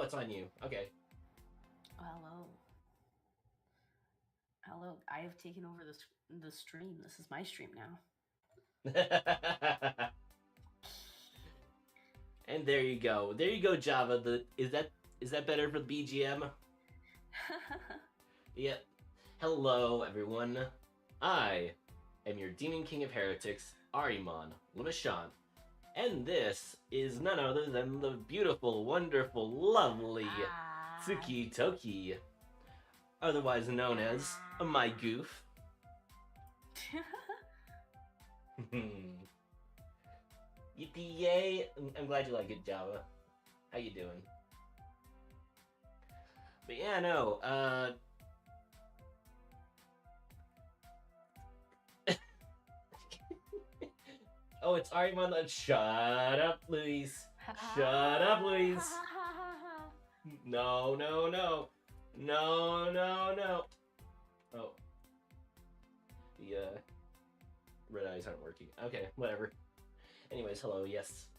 it's on you. Okay. Hello. Hello. I have taken over the stream. This is my stream now. And there you go. There you go, Java. Is that better for the BGM? Yep. Hello, everyone. I am your Demon King of Heretics, Ahriman and Mechant. And this is none other than the beautiful, wonderful, lovely Tokki, otherwise known as my goof. Yippee yay! I'm glad you like it, Java. How you doing? But yeah, no, oh, it's Ahriman. Shut up, Luis. Shut up, Luis. No, no, no. No, no, no. Oh. The, red eyes aren't working. Okay, whatever. Anyways, hello, yes.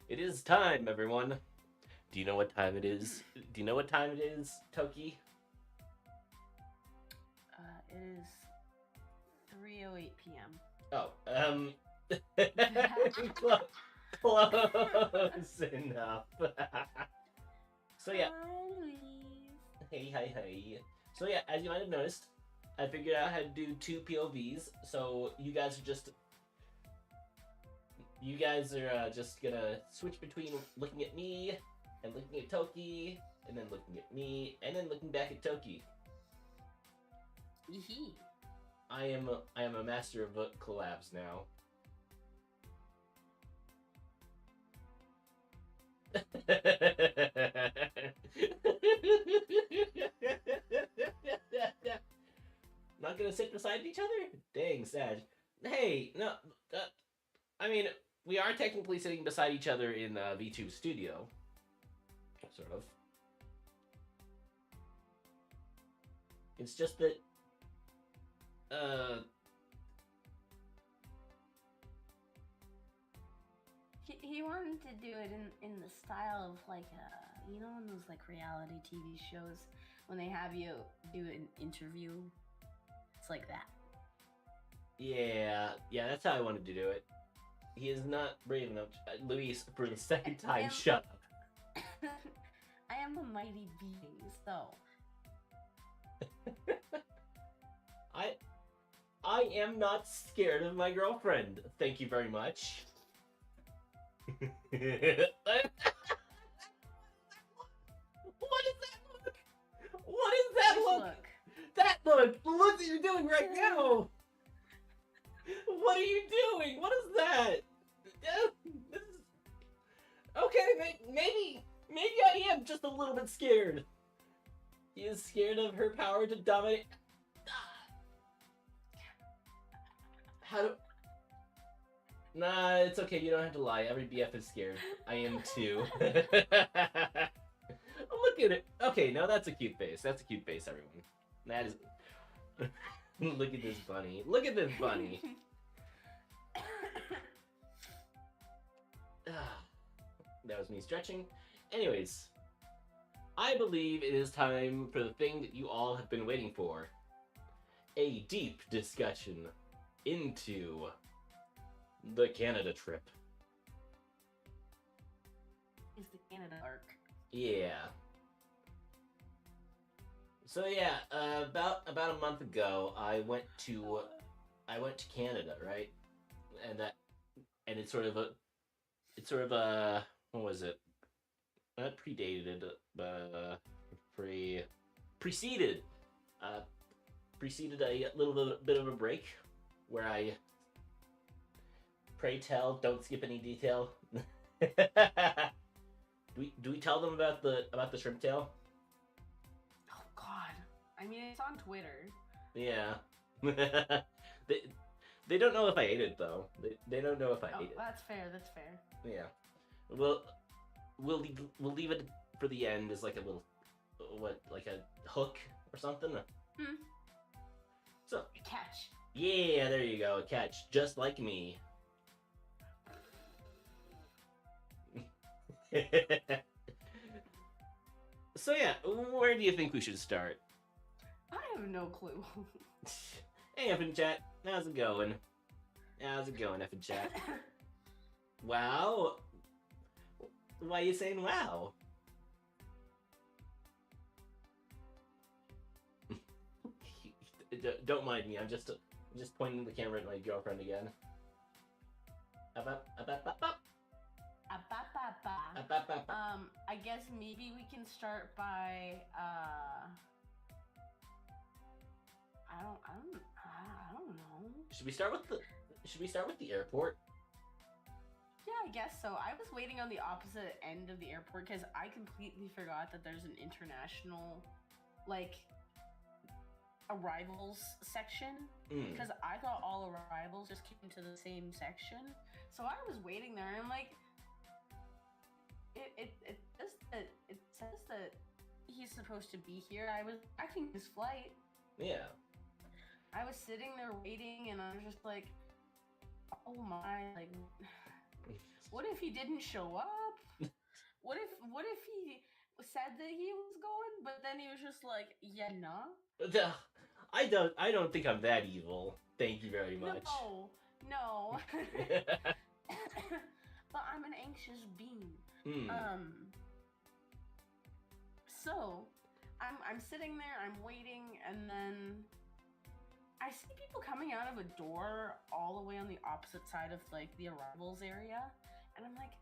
It is time, everyone. Do you know what time it is? Do you know what time it is, Tokki? It is 3:08 p.m. Oh, close enough. So yeah. Hi, Louise. Hey, hi, hey. So yeah, as you might have noticed, I figured out how to do 2 POVs. So you guys are just gonna switch between looking at me and looking at Tokki, and then looking at me, and then looking back at Tokki. Yee. I am a master of collabs now. Not gonna sit beside each other? Dang, Sag. Hey, no, I mean, we are technically sitting beside each other in V2 Studio. Sort of. It's just that, He wanted to do it in the style of like you know, in those like reality TV shows when they have you do an interview. It's like that. yeah, that's how I wanted to do it. He is not brave enough. Luis, for the second time, shut up. I am a mighty being, so. I am not scared of my girlfriend. Thank you very much. What is that look? What is that look? That look! The look that you're doing right now! What are you doing? What is that? Okay, maybe I am just a little bit scared. He is scared of her power to dominate. How do... Nah, it's okay. You don't have to lie. Every BF is scared. I am too. Look at it. Okay, now that's a cute face. That's a cute face, everyone. That is... Look at this bunny. Look at this bunny. That was me stretching. Anyways, I believe it is time for the thing that you all have been waiting for. A deep discussion into the Canada trip. Is the Canada arc. Yeah. So yeah, about a month ago, I went to Canada, right? And it's sort of a what was it? Not predated, but preceded a little bit of a break where I, pray tell, don't skip any detail. Do we tell them about the shrimp tail? Oh God! I mean, it's on Twitter. Yeah. They don't know if I ate it though. They don't know if I ate it. That's fair. That's fair. Yeah. Well, we'll leave it for the end as like a little, like a hook or something. Hmm. So. A catch. Yeah, there you go. A catch, just like me. So yeah, where do you think we should start? I have no clue. Hey, F in chat, how's it going? How's it going, F in chat? Wow. Why are you saying wow? Don't mind me. I'm just pointing the camera at my girlfriend again. I guess maybe we can start by I don't know. Should we start with the airport? Yeah, I guess so. I was waiting on the opposite end of the airport because I completely forgot that there's an international, like, arrivals section. Because I thought all arrivals just came to the same section. So I was waiting there, and I'm like, it says that he's supposed to be here. I was tracking his flight. Yeah. I was sitting there waiting, and I was just like, oh my, like, what if he didn't show up? What if he said that he was going, but then he was just like, yeah, nah? I don't think I'm that evil. Thank you very much. No. But I'm an anxious being. So I'm sitting there, I'm waiting, and then I see people coming out of a door all the way on the opposite side of like the arrivals area, and I'm like,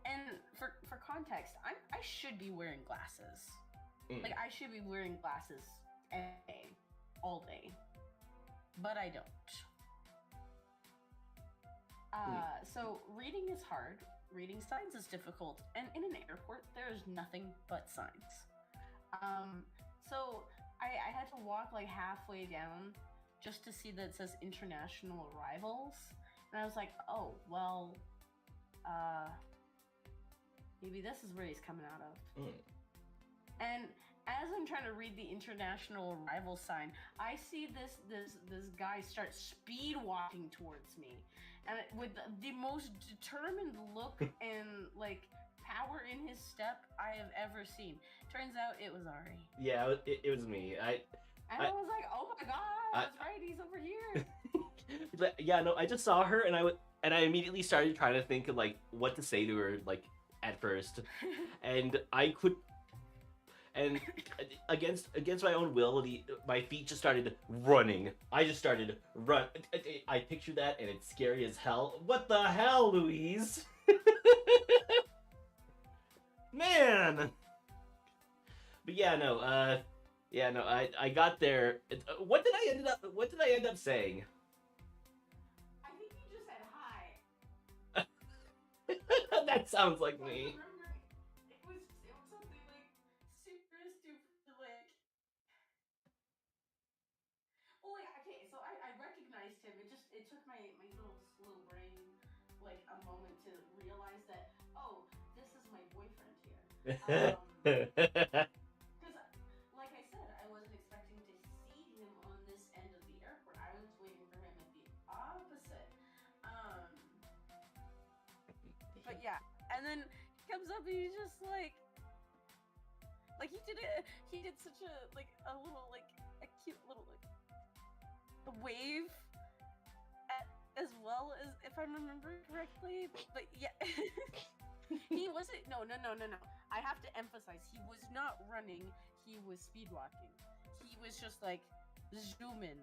And for context, I should be wearing glasses. Like I should be wearing glasses all day, but I don't. So reading is hard. Reading signs is difficult, and in an airport there is nothing but signs. So I had to walk like halfway down just to see that it says international arrivals, and I was like, oh well, maybe this is where he's coming out of. And as I'm trying to read the international arrival sign, I see this guy start speed walking towards me, and with the most determined look and like power in his step I have ever seen. Turns out it was Ari. Yeah, it was me. I was like, oh my god, that's right, he's over here. Yeah, no, I just saw her, and I immediately started trying to think of like what to say to her, like at first, and I could. And against my own will, my feet just started running. I just started run. I picture that, and it's scary as hell. What the hell, Louise? Man. But yeah, no. I got there. What did I end up saying? I think you just said hi. That sounds like me. It took my little brain like a moment to realize that, oh, this is my boyfriend here. Because like I said, I wasn't expecting to see him on this end of the airport. I was waiting for him at the opposite. But yeah, and then he comes up and he's just like he did such a little a cute little a wave as well, as if I remember correctly, but yeah. He wasn't. No. I have to emphasize, he was not running. He was speed walking. He was just like zooming.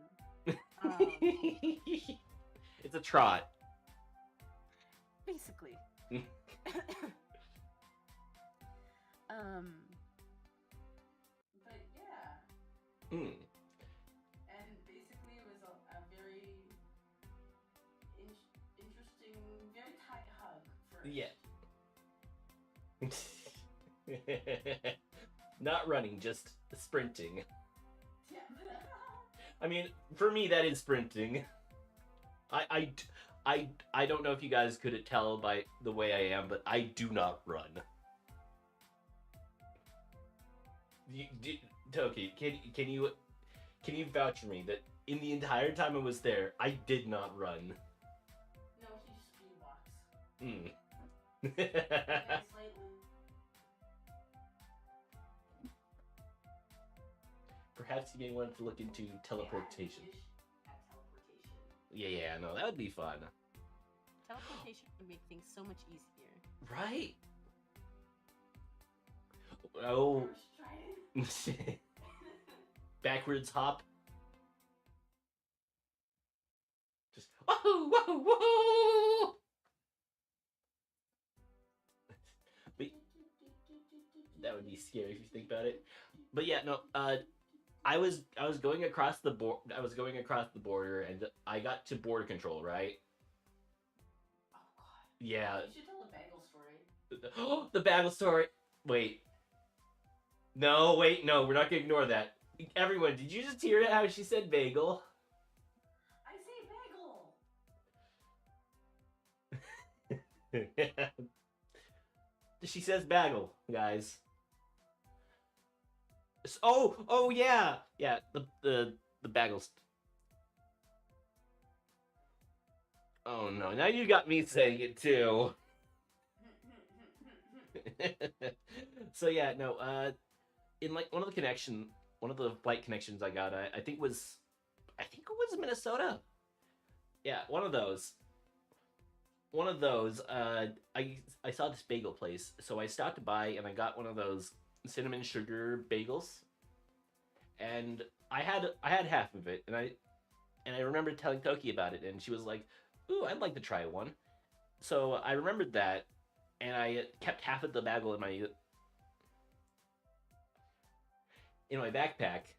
It's a trot, basically. But yeah. And basically, it was a very interesting, very tight hug first. Yeah. Not running, just sprinting. Yeah. I mean, for me, that is sprinting. I don't know if you guys could tell by the way I am, but I do not run. Tokki, can you vouch for me that in the entire time I was there, I did not run? No, he just speed walks. Slightly. perhaps you may want to look into teleportation. Yeah, no, that would be fun. Teleportation would make things so much easier. Right? Oh. Backwards hop. Just wahoo, wahoo, wahoo! But that would be scary if you think about it. But yeah, no. I was going across the border, and I got to border control, right? Oh god. Yeah. You should tell the bagel story. Oh, the bagel story. Wait. No, wait, no, we're not gonna ignore that. Everyone, did you just hear how she said bagel? I say bagel. She says bagel, guys. Oh yeah, the bagels. Oh no, now you got me saying it too. So yeah, no. In like one of the flight connections I got, I think it was Minnesota. Yeah, one of those. I saw this bagel place, so I stopped by and I got one of those cinnamon sugar bagels, and I had half of it, and I remember telling Toki about it, and she was like, "Ooh, I'd like to try one." So I remembered that, and I kept half of the bagel in my backpack.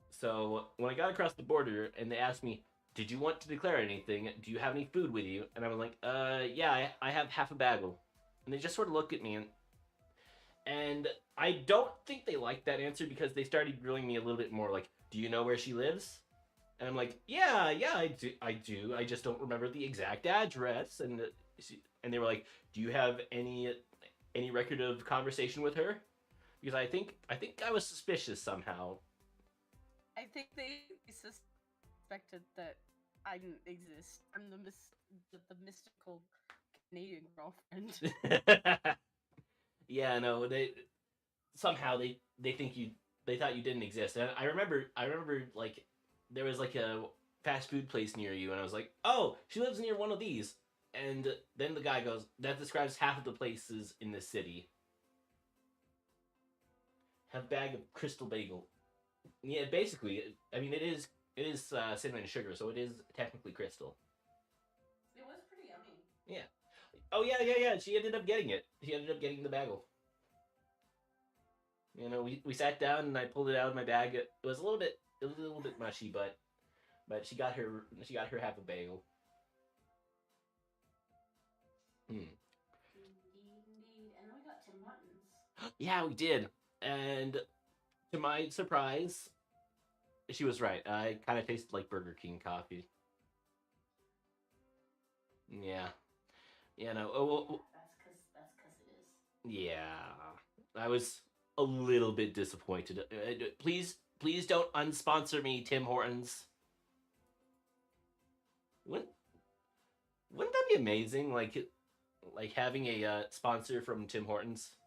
So when I got across the border and they asked me, "Did you want to declare anything? Do you have any food with you?" And I was like, yeah, I have half a bagel." And they just sort of looked at me, and I don't think they liked that answer because they started grilling me a little bit more, like, "Do you know where she lives?" And I'm like, yeah, I do. I just don't remember the exact address. And they were like, "Do you have any record of conversation with her?" Because I think I was suspicious somehow. I think they suspected that I didn't exist. I'm the mystical Canadian girlfriend. Yeah, no, they somehow they think they thought you didn't exist. And I remember like there was like a fast food place near you, and I was like, "Oh, she lives near one of these." And then the guy goes, "That describes half of the places in this city. Have bag of crystal bagel." Yeah, basically, I mean, it is cinnamon and sugar, so it is technically crystal. It was pretty yummy. Yeah. Oh yeah. She ended up getting it. She ended up getting the bagel. You know, we sat down and I pulled it out of my bag. It was a little bit mushy, but she got her half a bagel. Hmm. Indeed. And then we got Tim Hortons. Yeah, we did. And to my surprise, she was right. I kind of tasted like Burger King coffee. Yeah. Yeah, no. Oh, That's cause it is. yeah. I was a little bit disappointed. Please don't unsponsor me, Tim Hortons. Wouldn't wouldn't that be amazing? Like having a sponsor from Tim Hortons.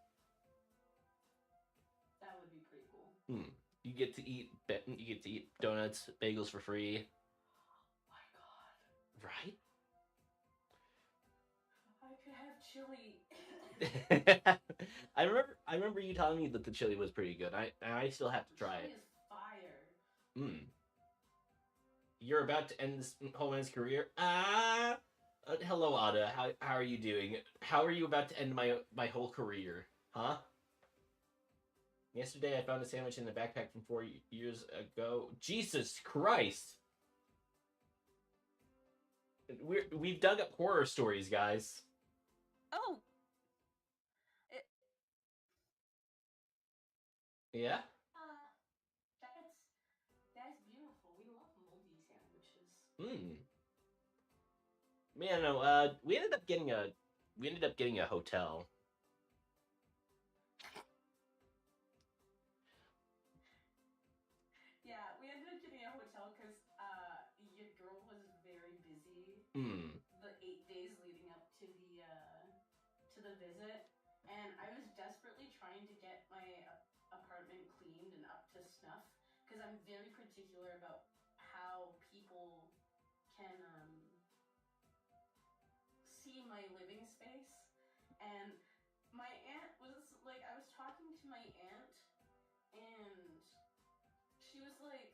That would be pretty cool. Hmm. You get to eat donuts, bagels for free. Oh my god. Right? I could have chili. I remember you telling me that the chili was pretty good. I still have to try Chili it. is fire. Hmm. You're about to end this whole man's career. Hello, Ada. How are you doing? How are you about to end my whole career? Huh? Yesterday I found a sandwich in a backpack from 4 years ago. Jesus Christ! We've dug up horror stories, guys. Oh. Yeah. That's beautiful. We love moldy sandwiches. Hmm. Man, no. We ended up getting a hotel. Yeah, we ended up getting a hotel because your girl was very busy Hmm. the 8 days leading up to the visit, and I was desperately trying to get my apartment cleaned and up to snuff because I'm very particular about how people can see my living space. And my aunt was like, I was talking to my aunt, and she was like,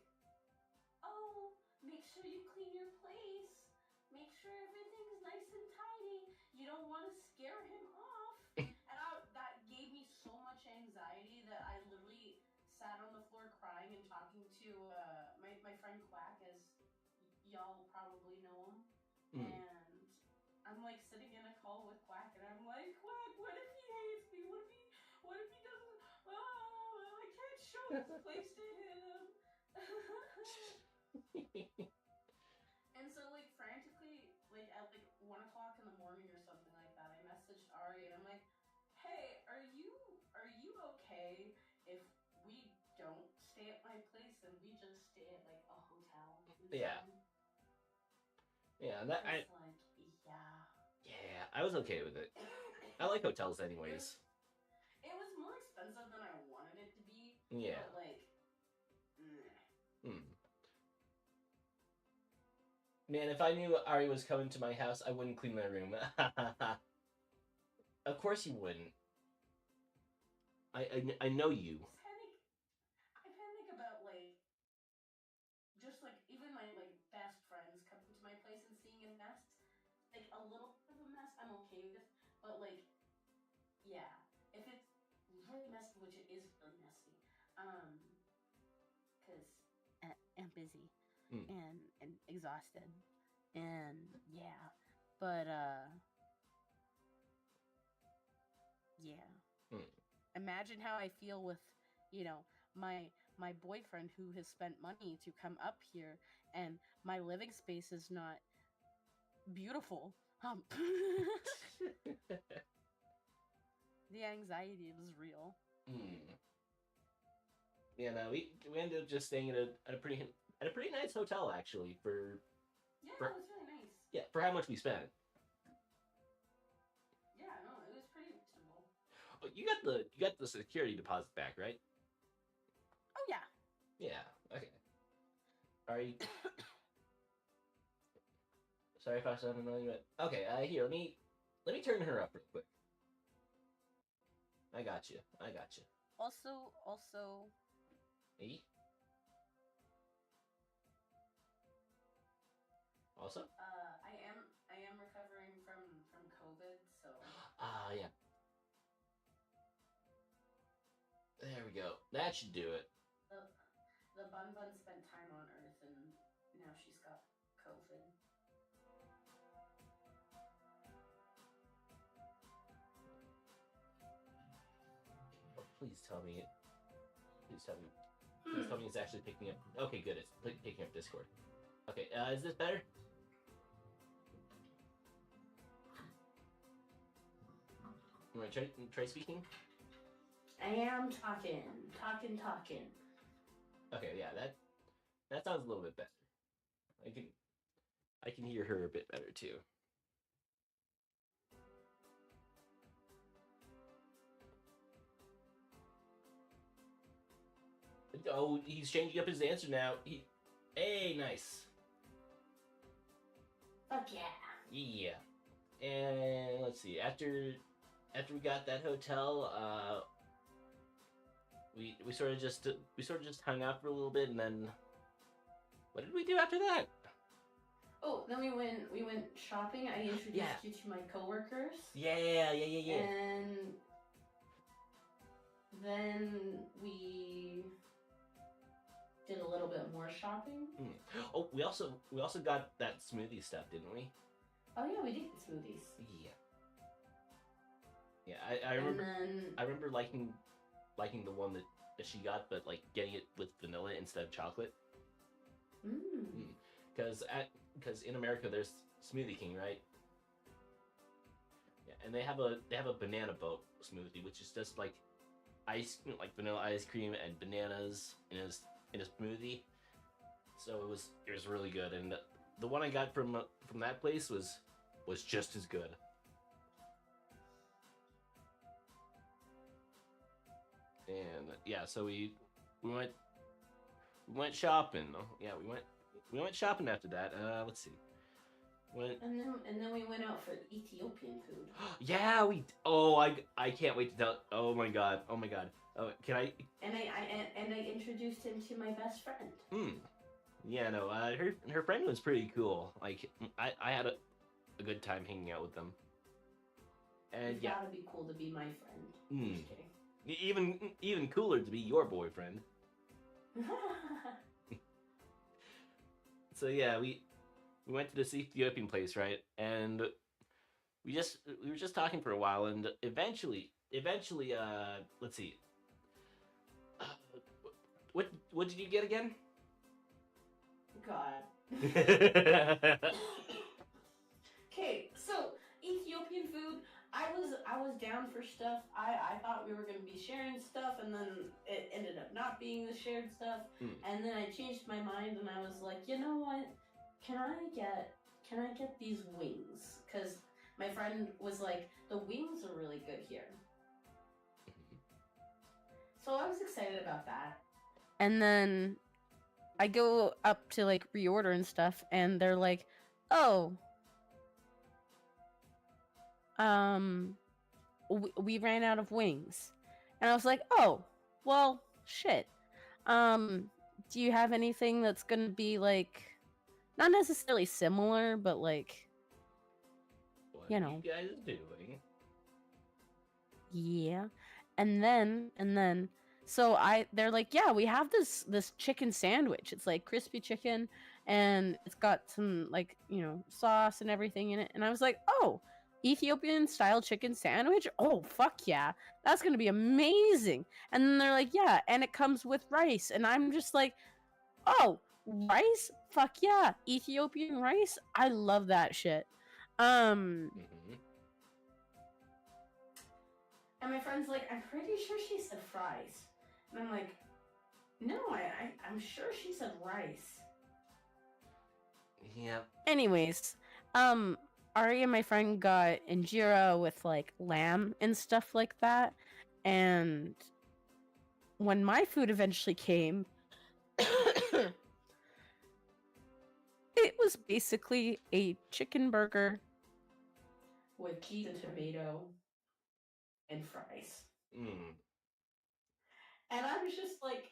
"Oh, make sure you clean your place. Make sure everything's nice and tidy. You don't want to scare him off." And that gave me so much anxiety that I literally sat on the floor crying and talking to my friend Quack, as y'all probably know him. And I'm like sitting in a call with Quack, and I'm like, "Quack, what if he hates me? What if he doesn't? Oh, I can't show this place to him." And so, like, frantically, like at like 1 o'clock in the morning or something like that, I messaged Ari, and I'm like, "Hey, are you okay if we don't stay at my place and we just stay at like a hotel instead?" Yeah. Yeah, that like, yeah. Yeah, I was okay with it. I like hotels anyways. It was more expensive than I wanted it to be. Yeah. But like, Man, if I knew Ari was coming to my house, I wouldn't clean my room. Of course you wouldn't. I know you. I panic about like just like even my like best friends coming to my place and seeing a mess. Like a little bit of a mess I'm okay with, but like, yeah, if it's really messy, which it is really messy, because I'm busy and exhausted, and yeah, but yeah. Imagine how I feel with, you know, my boyfriend who has spent money to come up here, and my living space is not beautiful. The anxiety is real. Yeah, no, we ended up just staying at a pretty nice hotel actually for. Yeah, it was really nice. Yeah, for how much we spent. Yeah, no, it was pretty reasonable. Oh, you got the security deposit back, right? Oh yeah. Yeah. Okay. Are you? Sorry if I sound annoying, but okay. Here, let me turn her up real quick. I got you. Also. Me? Also? I am recovering from COVID, so. Yeah. There we go. That should do it. The Bun Bun spent time on Earth, and now she's got COVID. Oh, please tell me it's actually picking up. Okay, good. It's picking up Discord. Okay, is this better? You want to try speaking? I am talking. Okay, yeah, that sounds a little bit better. I can hear her a bit better too. Oh, he's changing up his answer now. Hey, nice. Fuck yeah. Yeah. And let's see. After we got that hotel, we sort of just hung out for a little bit, and then what did we do after that? Oh, then we went shopping. I introduced you to my coworkers. Yeah. And then we did a little bit more shopping. Oh, we also got that smoothie stuff, didn't we? Oh yeah, we did get smoothies. Yeah, I remember liking the one that she got, but like getting it with vanilla instead of chocolate. Because in America there's Smoothie King, right? Yeah, and they have a banana boat smoothie, which is just like vanilla ice cream and bananas in a smoothie. So it was really good, and the one I got from that place was just as good. And yeah, so we went we went shopping. Yeah, we went shopping after that. Let's see. Went. And then we went out for Ethiopian food. Yeah, we. Oh, I can't wait to tell. Oh my god. Oh my god. Oh, can I? And I introduced him to my best friend. Yeah, no. Her friend was pretty cool. Like I had a good time hanging out with them. And it's gotta be cool to be my friend. Just kidding. Even cooler to be your boyfriend. So yeah, we went to this Ethiopian place, right? And we were just talking for a while, and eventually, let's see. Uh, what did you get again? God. Okay, so Ethiopian food. I was down for stuff. I thought we were gonna be sharing stuff, and then it ended up not being the shared stuff. And then I changed my mind, and I was like, you know what? Can I get these wings? Because my friend was like, the wings are really good here. So I was excited about that. And then I go up to like reorder and stuff, and they're like, oh, we ran out of wings. And I was like, oh, well, shit. Do you have anything that's gonna be like, not necessarily similar, but like, what are you guys doing? Yeah. And then so they're like, yeah, we have this chicken sandwich. It's like crispy chicken, and it's got some like, sauce and everything in it. And I was like, oh, Ethiopian style chicken sandwich? Oh, fuck yeah. That's going to be amazing. And then they're like, yeah, and it comes with rice. And I'm just like, oh, rice? Fuck yeah. Ethiopian rice? I love that shit. And my friend's like, I'm pretty sure she said fries. And I'm like, no, I'm sure she said rice. Yeah. Anyways, Ari and my friend got injera with like lamb and stuff like that. And when my food eventually came, it was basically a chicken burger with cheese and tomato and fries. And I was just like,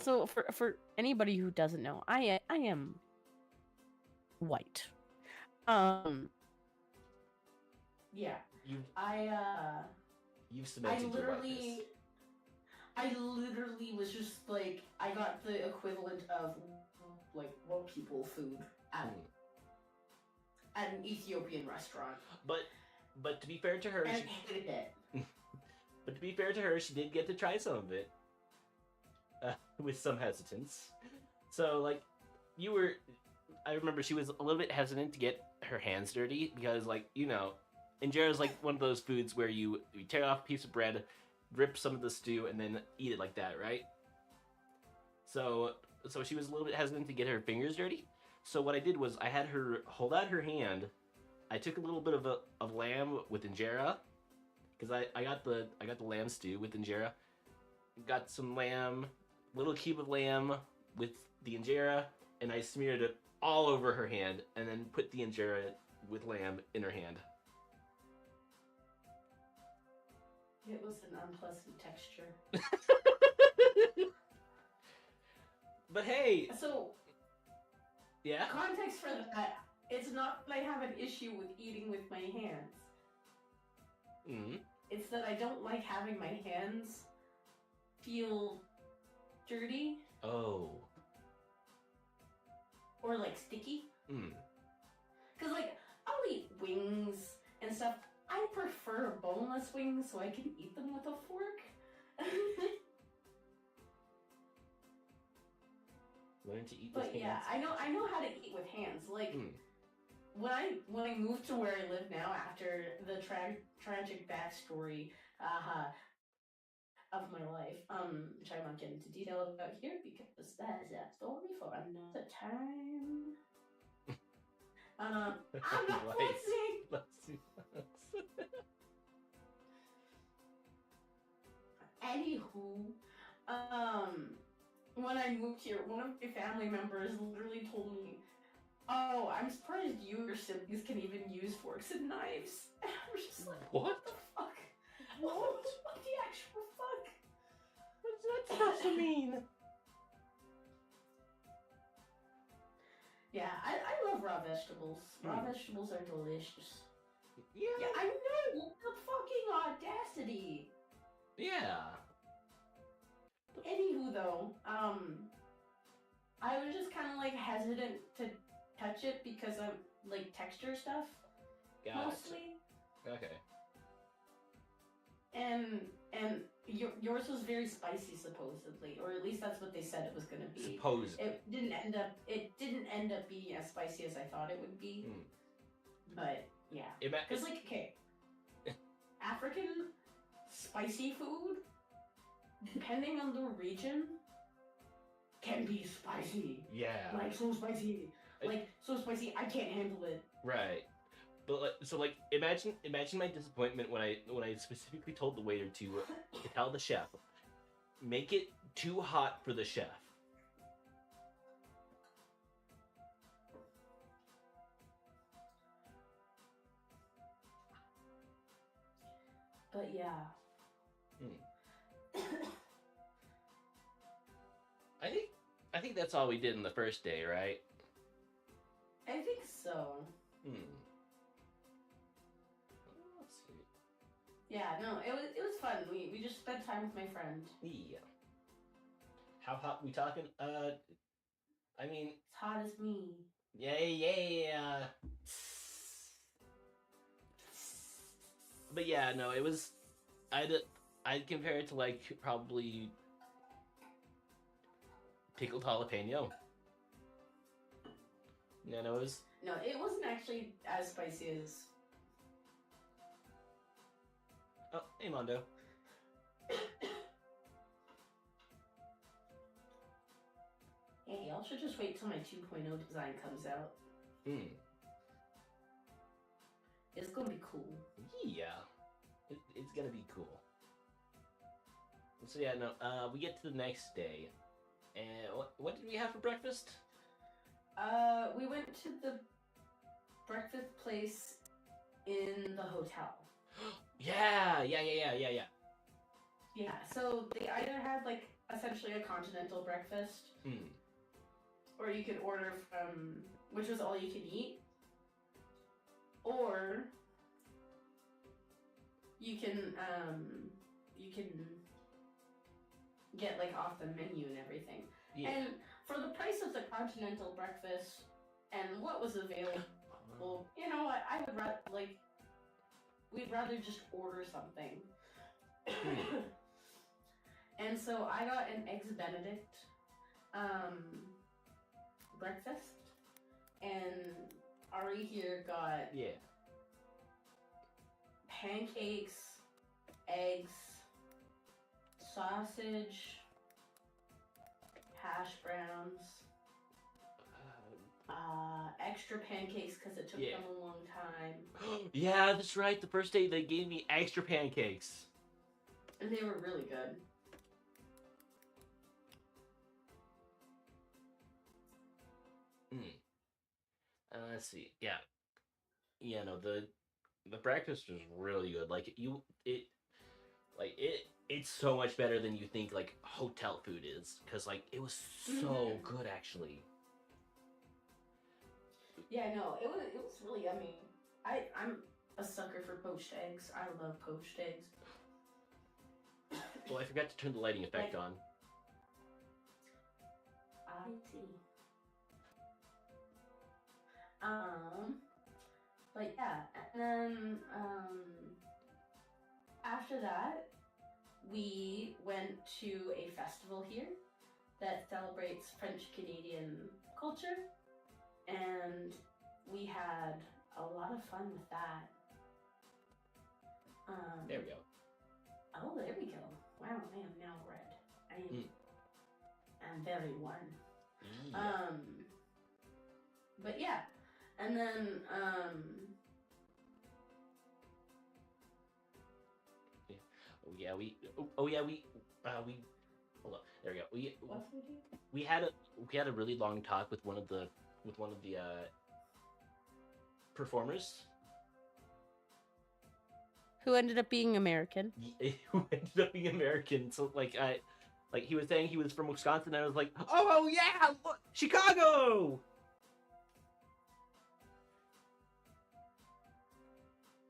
so for anybody who doesn't know, I am white. Yeah. You've cemented your whiteness. I literally was just like, I got the equivalent of like white people food at an Ethiopian restaurant. But to be fair to her, and she hated it. But to be fair to her, she did get to try some of it with some hesitance. So like, I remember she was a little bit hesitant to get her hands dirty because, like, injera is like one of those foods where you tear off a piece of bread, rip some of the stew, and then eat it like that, right? So she was a little bit hesitant to get her fingers dirty. So what I did was I had her hold out her hand. I took a little bit of lamb with injera, because I got the lamb stew with injera. Got some lamb, little cube of lamb with the injera, and I smeared it all over her hand, and then put the injera with lamb in her hand. It was an unpleasant texture. But hey! So, yeah? Context for that, it's not that I have an issue with eating with my hands. It's that I don't like having my hands feel dirty. Oh. Or like sticky. Because like, I'll eat wings and stuff. I prefer boneless wings so I can eat them with a fork. Learn to eat with hands. But yeah, I know how to eat with hands. Like, when I moved to where I live now after the tragic backstory of my life, which I won't get into detail about here because that is a story for another time. I'm not flexing. Anywho, when I moved here, one of my family members literally told me, "Oh, I'm surprised you and your siblings can even use forks and knives." And I was just like, "What the fuck? What? What the actual fuck?" What's that supposed to mean? Yeah, I love raw vegetables. Raw vegetables are delicious. Yeah. Yeah, I know! The fucking audacity! Yeah. Anywho, though, I was just kind of, like, hesitant to touch it because of, like, texture stuff. Gotcha. Mostly. Okay. And yours was very spicy, supposedly, or at least that's what they said it was gonna be. Supposedly. It didn't end up being as spicy as I thought it would be. But yeah, because like, okay, African spicy food, depending on the region, can be spicy. Yeah. Like so spicy, I can't handle it. Right. But like imagine my disappointment when I specifically told the waiter to tell the chef, make it too hot for the chef. But yeah. I think that's all we did in the first day, right? I think so. Let's see. Yeah, no, it was fun. We just spent time with my friend. Yeah. How hot we talking? I mean, as hot as me. Yeah. But yeah, no, it was. I'd compare it to like probably pickled jalapeno. Yeah, no, it was. No, it wasn't actually as spicy as. Oh, hey, Mondo. Hey, y'all should just wait till my 2.0 design comes out. It's gonna be cool. Yeah, it's gonna be cool. So yeah, no, we get to the next day, and what did we have for breakfast? We went to the breakfast place in the hotel. Yeah. Yeah, so they either had like essentially a continental breakfast, or you could order from, which was all you could eat, or you can get like off the menu and everything. Yeah. And for the price of the continental breakfast and what was available, you know what? I would rather we'd rather just order something. And so I got an eggs Benedict breakfast, and Ari here got pancakes, eggs, sausage, hash browns, extra pancakes because it took them a long time. Yeah, that's right. The first day they gave me extra pancakes. And they were really good. Let's see. Yeah. No, the breakfast was really good. It's so much better than you think like hotel food is, because like it was so good actually. Yeah, no, it was really yummy. I'm a sucker for poached eggs. I love poached eggs. Well, I forgot to turn the lighting effect on. I see. But yeah, and then after that, we went to a festival here that celebrates French Canadian culture, and we had a lot of fun with that. There we go. Oh, there we go. Wow, I am now red. I'm very warm. Yeah. But yeah, and then hold on. There we go. What did we do? We had a really long talk with one of the performers Who ended up being American. who ended up being American. So like he was saying he was from Wisconsin, and I was like, oh yeah, look, Chicago.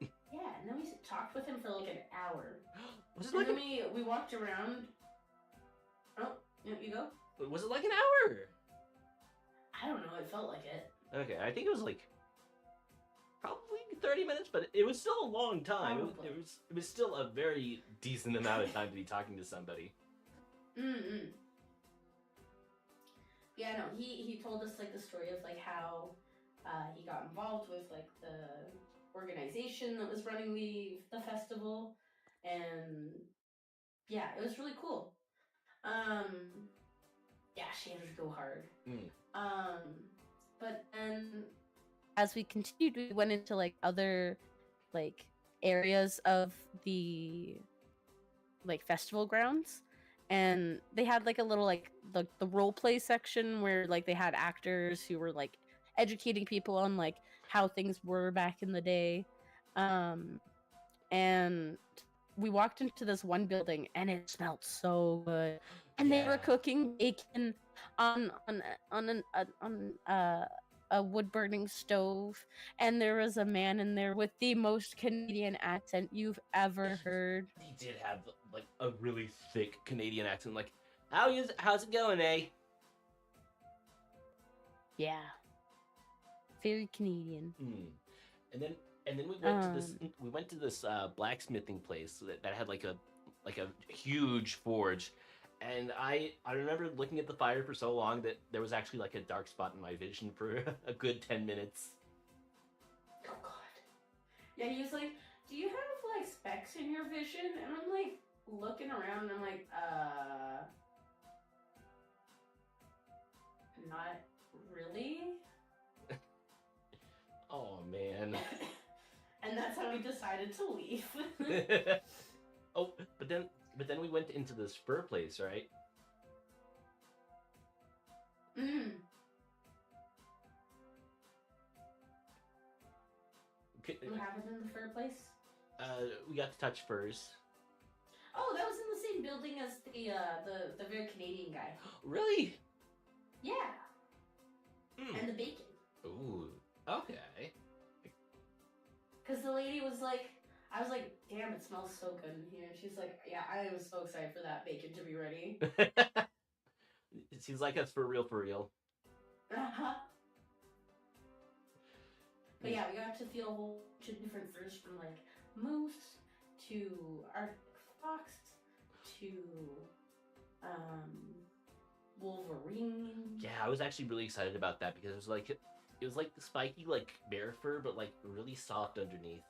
Yeah, and then we talked with him for like an hour. Was it And like then we walked around. Oh, you go? was it like an hour? I don't know. It felt like it. Okay, I think it was like probably 30 minutes, but it was still a long time. It was still a very decent amount of time to be talking to somebody. Yeah, no, he told us like the story of like how he got involved with like the organization that was running the festival, and yeah, it was really cool. Yeah, she had to go hard. But then as we continued, we went into like other like areas of the like festival grounds, and they had like a little like the role play section where like they had actors who were like educating people on like how things were back in the day. And we walked into this one building and it smelled so good, and they were cooking bacon on a wood burning stove, and there was a man in there with the most Canadian accent you've ever heard. He did have like a really thick Canadian accent. Like, how's it going, eh? Yeah, very Canadian. And then we went to this blacksmithing place that had like a huge forge. And I remember looking at the fire for so long that there was actually like a dark spot in my vision for a good 10 minutes. Oh god. Yeah, he was like, do you have like specks in your vision? And I'm like looking around and I'm like, not really. Oh man. And that's how we decided to leave. Oh, but then we went into the spur place, right? What happened in the fur place? We got to touch furs. Oh, that was in the same building as the very Canadian guy. Really? Yeah. And the bacon. Ooh. Okay. Because the lady was like, I was like, damn, it smells so good in here. And she's like, yeah, I was so excited for that bacon to be ready. It seems like us for real, for real. Uh-huh. But yeah, we got to feel a whole bunch of different furs, from like moose to Arctic fox to wolverine. Yeah, I was actually really excited about that because it was like the spiky like bear fur, but like really soft underneath.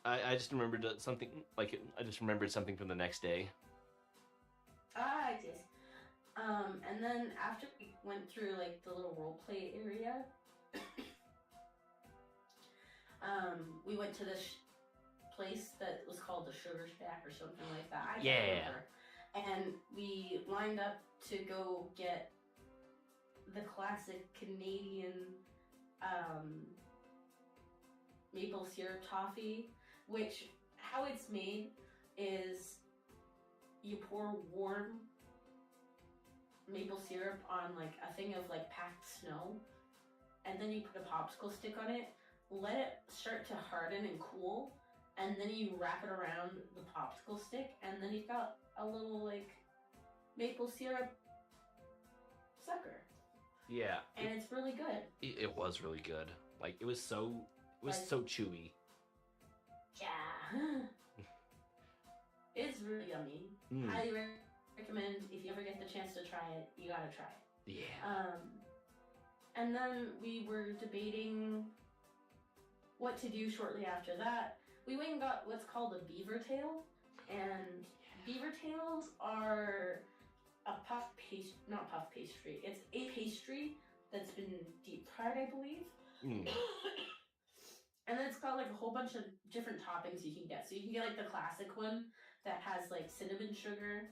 I just remembered something. Like I just remembered something from the next day. I see. And then after we went through like the little role play area, we went to this place that was called the Sugar Shack or something like that. I can't remember. And we lined up to go get the classic Canadian maple syrup toffee, which how it's made is you pour warm maple syrup on like a thing of like packed snow, and then you put a popsicle stick on it, let it start to harden and cool, and then you wrap it around the popsicle stick, and then you've got a little like maple syrup sucker. Yeah. And it's really good. It was really good. Like it was so so chewy. Yeah. It's really yummy. Highly recommend, if you ever get the chance to try it, you gotta try it. Yeah. And then we were debating what to do shortly after that. We went and got what's called a beaver tail, and beaver tails are a not puff pastry. It's a pastry that's been deep fried, I believe. Mm. And then it's got like a whole bunch of different toppings you can get. So you can get like the classic one that has like cinnamon sugar,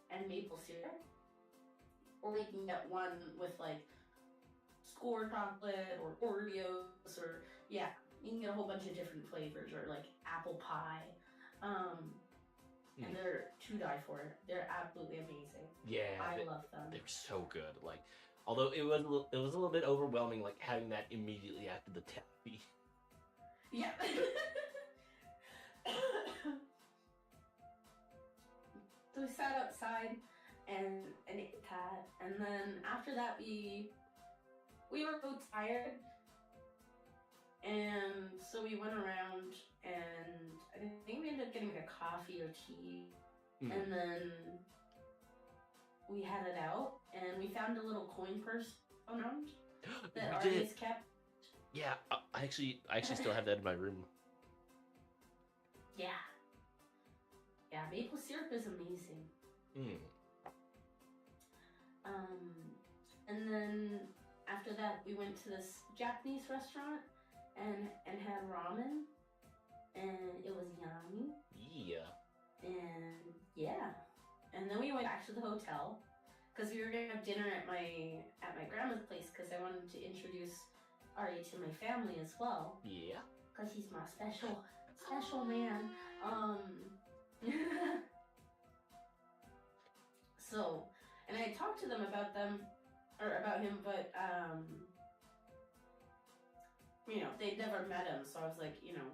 and maple syrup. Or you can get one with like score chocolate or Oreos, or yeah, you can get a whole bunch of different flavors, or like apple pie. And they're to die for. They're absolutely amazing. Yeah, I love them. They're so good. Like, although it was a little bit overwhelming, like having that immediately after the taffy. Yeah. So we sat outside and ate that, and then after that we were both tired, and so we went around, and I think we ended up getting a coffee or tea, and then we headed out, and we found a little coin purse around that Arby's kept. Yeah, I actually still have that in my room. Yeah. Yeah, maple syrup is amazing. And then after that, we went to this Japanese restaurant and had ramen, and it was yummy. Yeah. And yeah, and then we went back to the hotel because we were gonna have dinner at my grandma's place because I wanted to introduce Ari to my family as well. Yeah. Because he's my special man. So, and I talked to them about him, but you know, they'd never met him, so I was like, you know,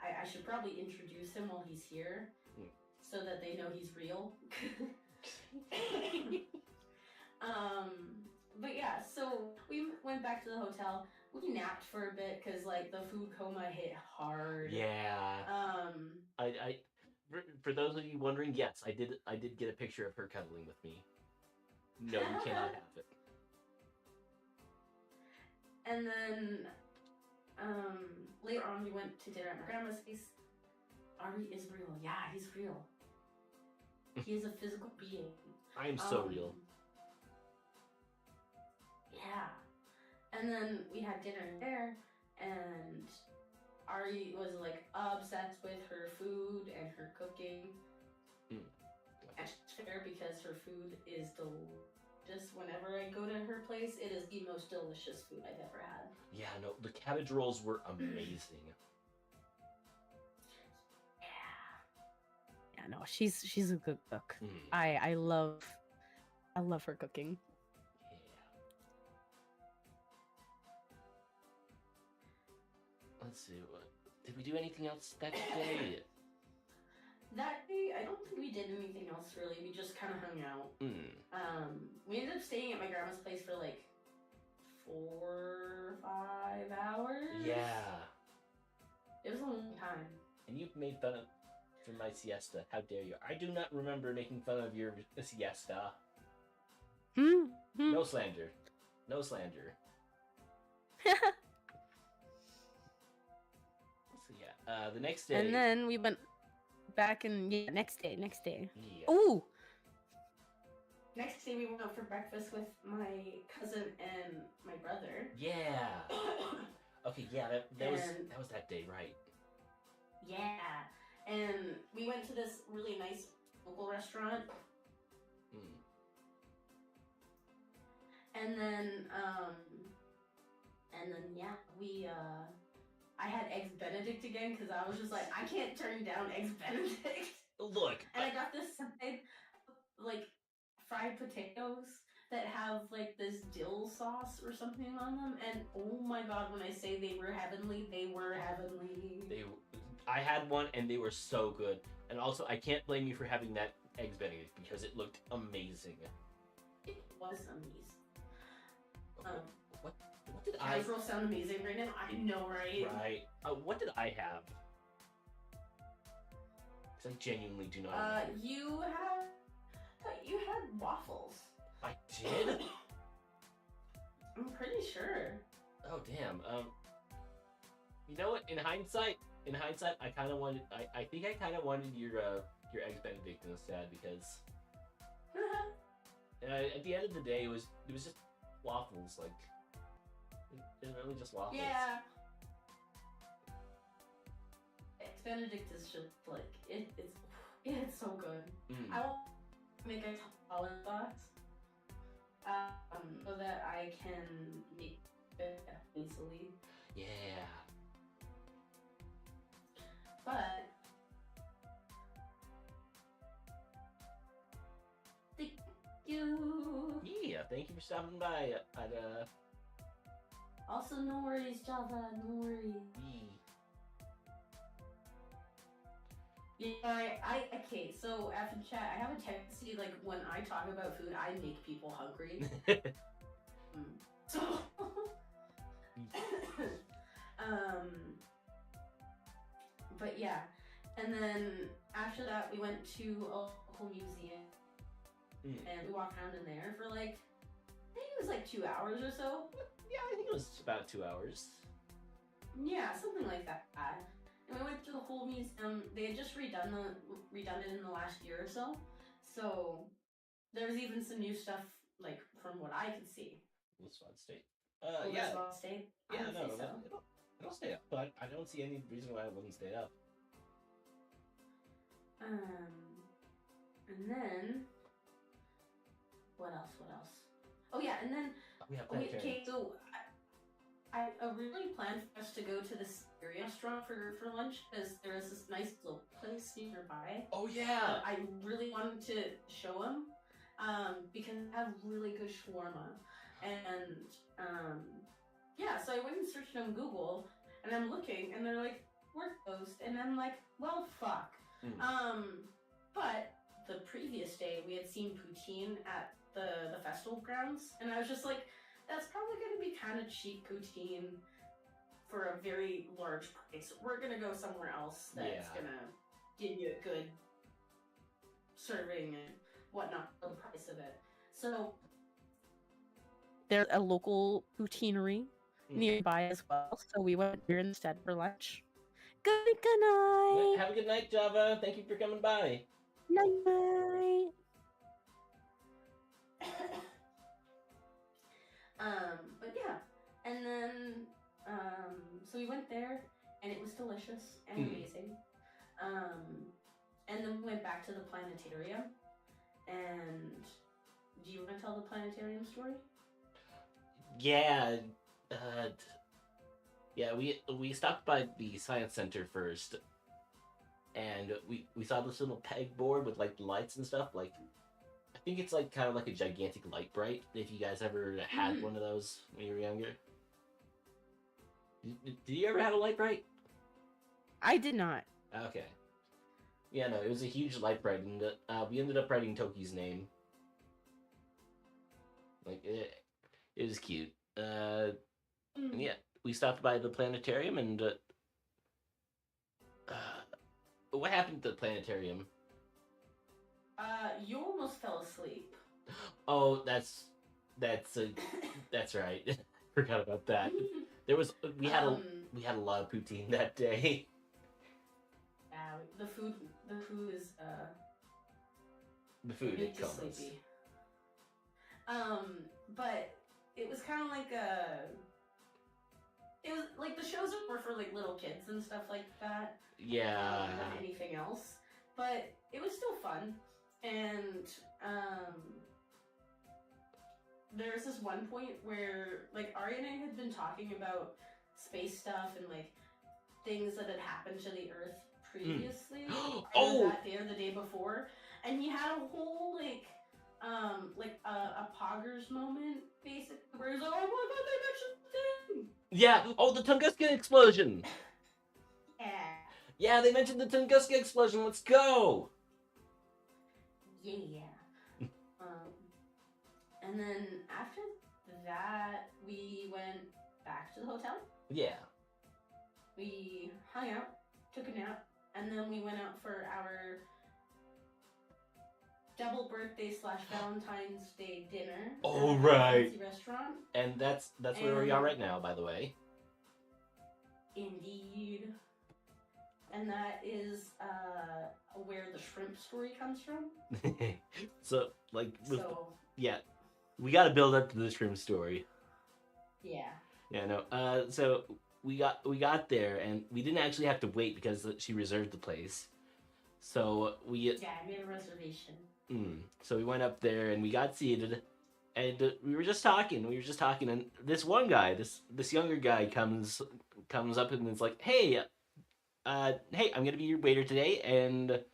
I should probably introduce him while he's here, so that they know he's real. But yeah, so we went back to the hotel. We napped for a bit because like the food coma hit hard. Yeah. I for those of you wondering, yes, I did get a picture of her cuddling with me. No, you cannot have it. And then later on we went to dinner at my grandma's place. Ari is real. Yeah, he's real. He is a physical being. I am so real. Yeah. And then we had dinner there, and Ari was like obsessed with her food and her cooking. And she's fair because her food is delicious. Whenever I go to her place, it is the most delicious food I've ever had. Yeah, no, the cabbage rolls were amazing. Yeah, no, she's a good cook. I love her cooking. Let's see, did we do anything else that day? That day, I don't think we did anything else really. We just kind of hung out. We ended up staying at my grandma's place for like 4 or 5 hours. Yeah. It was a long time. And you've made fun of for my siesta. How dare you? I do not remember making fun of your siesta. No slander. No slander. So yeah, the next day. And then we went back and next day. Yeah. Ooh. Next day we went out for breakfast with my cousin and my brother. Yeah. Okay, yeah, that was that day, right? Yeah. And we went to this really nice local restaurant. And then yeah, I had Eggs Benedict again because I was just like, I can't turn down Eggs Benedict. Look. And I got this side, like, fried potatoes that have, like, this dill sauce or something on them. And, oh my god, when I say they were heavenly, they were heavenly. I had one, and they were so good. And also, I can't blame you for having that Eggs Benedict because it looked amazing. It was amazing. What did Casserole sound amazing right now? I know, right? Right. What did I have? Because I genuinely do not remember. You had waffles. I did? I'm pretty sure. Oh, damn. You know what? In hindsight, I kind of wanted. I think I kind of wanted your Eggs Benedict instead because. At the end of the day, it was just waffles. Like, It's really just waffles. Yeah. Eggs Benedict is just like it's so good. I will make a taller box so that I can make it easily. Yeah. But thank you. Yeah, thank you for stopping by. Also, no worries, Java. No worries. Yeah, okay. So after chat, I have a tendency like when I talk about food, I make people hungry. So, but yeah, and then after that, we went to a local museum, and we walked around in there for like, I think it was like 2 hours or so. Yeah, I think it was about 2 hours. Yeah, something like that. And we went through the whole museum. They had just redone it in the last year or so. So there was even some new stuff, like from what I could see. Lisbon State. Will Yeah. Lisbon stay? Yeah, no, so. it'll stay up, but I don't see any reason why it wouldn't stay up. And then what else? Oh yeah, and then okay, so I originally planned for us to go to this restaurant for lunch because there was this nice little place nearby. Oh yeah. I really wanted to show him because they have really good shawarma, and yeah, so I went and searched on Google, and I'm looking, and they're like, we're closed, and I'm like, well, fuck. But the previous day we had seen poutine at the festival grounds, and I was just like, that's probably going to be kind of cheap poutine for a very large price. We're going to go somewhere else that's going to give you a good serving and whatnot for the price of it. So there's a local poutineery nearby as well, so we went here instead for lunch. Good night. Have a good night, Java. Thank you for coming by. Night. But yeah, and then so we went there, and it was delicious and amazing. And then we went back to the planetarium. And do you want to tell the planetarium story? Yeah, yeah. We stopped by the science center first, and we saw this little pegboard with like lights and stuff. Like, I think it's like kind of like a gigantic light bright. If you guys ever had one of those when you were younger, did you ever have a light bright? I did not. Okay. Yeah, no, it was a huge light bright, and we ended up writing Toki's name. Like, it was cute. And yeah, we stopped by the planetarium, and what happened at the planetarium? You almost fell asleep. Oh, that's right. Forgot about that. We had a lot of poutine that day. Yeah, the food is the food makes you sleepy. But it was kind of like it was like the shows were for like little kids and stuff like that. Yeah. Than anything else, but it was still fun. And there's this one point where like Ari and I had been talking about space stuff and like things that had happened to the Earth previously, that day or the day before, and he had a whole like a poggers moment basically where he's like, oh my god, they mentioned the thing. Yeah. Oh, the Tunguska explosion. Yeah. Yeah, they mentioned the Tunguska explosion. Let's go. Yeah. And then after that, we went back to the hotel. Yeah. We hung out, took a nap, and then we went out for our double birthday / Valentine's Day dinner. Oh, at right. A fancy restaurant. And that's where we are right now, by the way. Indeed. And that is where the shrimp story comes from. So, like, yeah, we got to build up to the shrimp story. Yeah. Yeah, no. So we got there, and we didn't actually have to wait because she reserved the place. So we Yeah, I made a reservation. so we went up there and we got seated, and we were just talking. We were just talking, and this one guy, this younger guy, comes up and is like, "Hey, hey, I'm gonna be your waiter today." And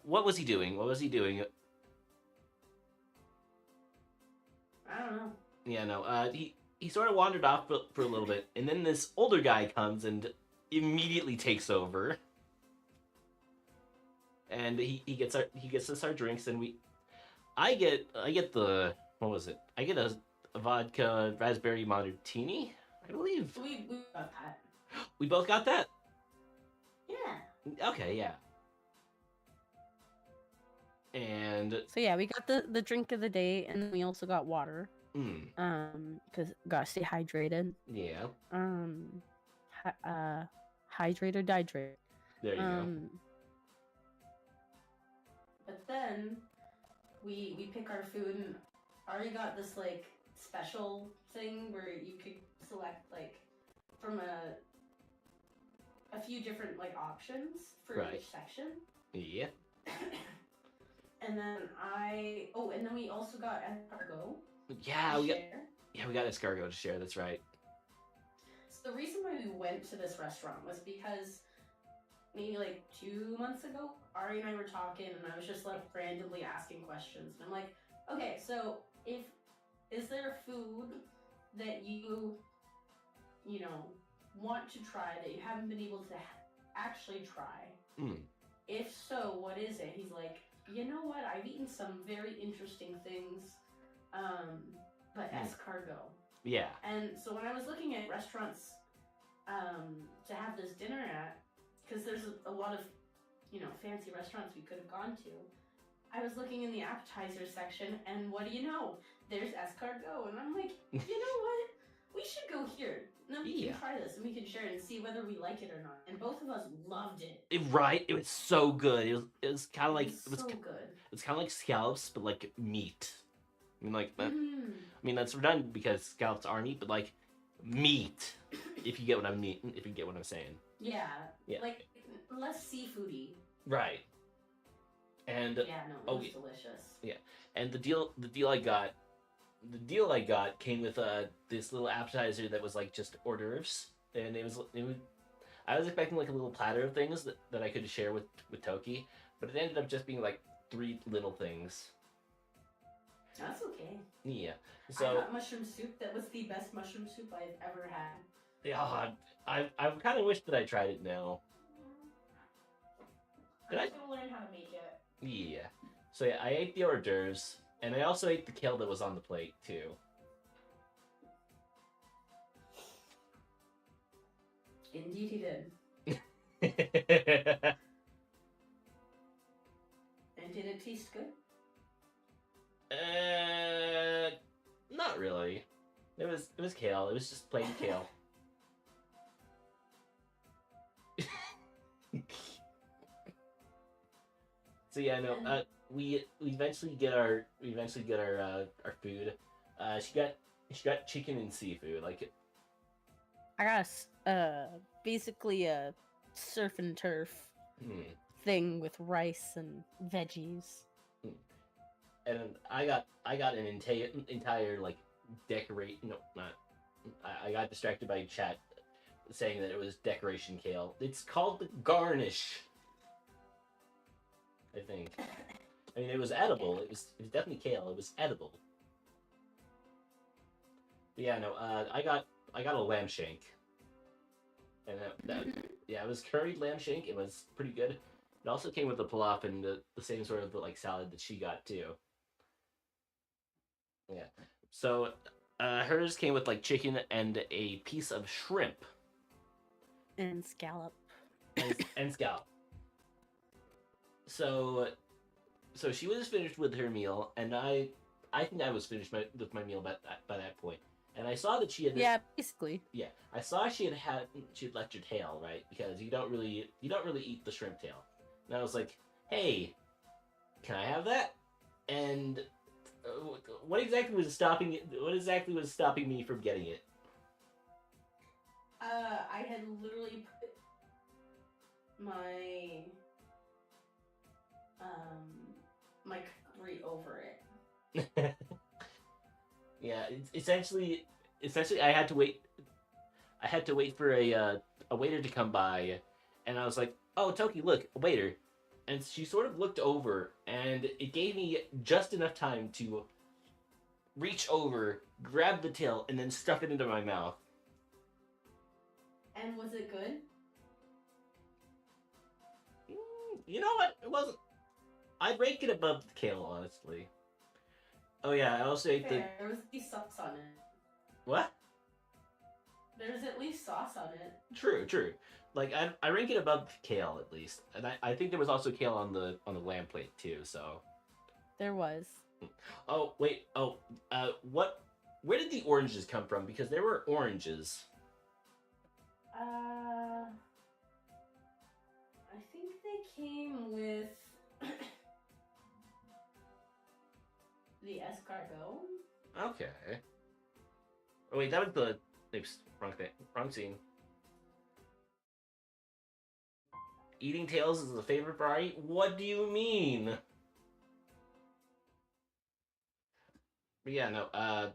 what was he doing? What was he doing? I don't know. Yeah, no. He sort of wandered off for a little bit, and then this older guy comes and immediately takes over. And he gets us our drinks, and I get the what was it? I get a vodka raspberry martini, I believe. We got that. We both got that. Yeah. Okay, yeah. And So yeah, we got the drink of the day, and then we also got water. Because gotta stay hydrated. Yeah. Hydrate or dihydrate. There you go. But then we pick our food, and Ari got this like special thing where you could select like from a few different like options for Right. each section. Yeah. And then and then we also got escargot. Yeah, we got escargot to share. That's right. So the reason why we went to this restaurant was because maybe like 2 months ago, Ari and I were talking, and I was just like randomly asking questions. And I'm like, okay, so is there food that you want to try that you haven't been able to actually try? If so, what is it? He's like, you know what? I've eaten some very interesting things, but escargot. Yeah. And so when I was looking at restaurants to have this dinner at, because there's a lot of, fancy restaurants we could have gone to, I was looking in the appetizer section, and what do you know? There's escargot, and I'm like, you know what? We should go here. And then we can try this, and we can share it and see whether we like it or not. And both of us loved it. Right? It was so good. It was kind of like so good. It's kind of like scallops, but like meat. I mean, like that. I mean, that's redundant because scallops are meat, but like meat. If you get what if you get what I'm saying. Yeah. Like less seafoody. Right. And yeah, no, it was delicious. Yeah, and the deal I got came with this little appetizer that was like just hors d'oeuvres, and it was I was expecting like a little platter of things that I could share with Tokki, but it ended up just being like 3 little things. That's okay. Yeah. So I got mushroom soup. That was the best mushroom soup I've ever had. Yeah, I kind of wish that I tried it now. I'm just gonna learn how to make it. Yeah. So yeah, I ate the hors d'oeuvres, and I also ate the kale that was on the plate too. Indeed, he did. And did it taste good? Not really. It was kale. It was just plain kale. So yeah, no. We eventually get our food. She got chicken and seafood. Like I got basically a surf and turf thing with rice and veggies. And I got an entire like decorate. No, not. I got distracted by chat saying that it was decoration kale. It's called the garnish. I think. I mean, it was edible. It was definitely kale. It was edible. But yeah, no. I got a lamb shank, and it was curried lamb shank. It was pretty good. It also came with the pilaf and the same sort of like salad that she got too. Yeah. So hers came with like chicken and a piece of shrimp. And scallop. And scallop. So she was finished with her meal, and I think I was finished with my meal by that point. And I saw that she had basically. Yeah, I saw she had left her tail, right? Because you don't really eat the shrimp tail. And I was like, hey, can I have that? And What exactly was stopping? What exactly was stopping me from getting it? I had literally put my my cutlery over it. Yeah, essentially, I had to wait. I had to wait for a waiter to come by, and I was like, "Oh, Toki, look, a waiter." And she sort of looked over, and it gave me just enough time to reach over, grab the tail, and then stuff it into my mouth. And was it good? You know what? It wasn't. I'd rank it above the kale, honestly. Oh yeah, I also ate the. There was at least sauce on it. What? There's at least sauce on it. True, true. Like I rank it above kale at least, and I think there was also kale on the lamb plate too. So. There was. Oh wait. Oh, what? Where did the oranges come from? Because there were oranges. I think they came with the escargot. Okay. Oh wait, that was the oops, wrong scene. Eating tails is a favorite variety? What do you mean? But yeah, no, I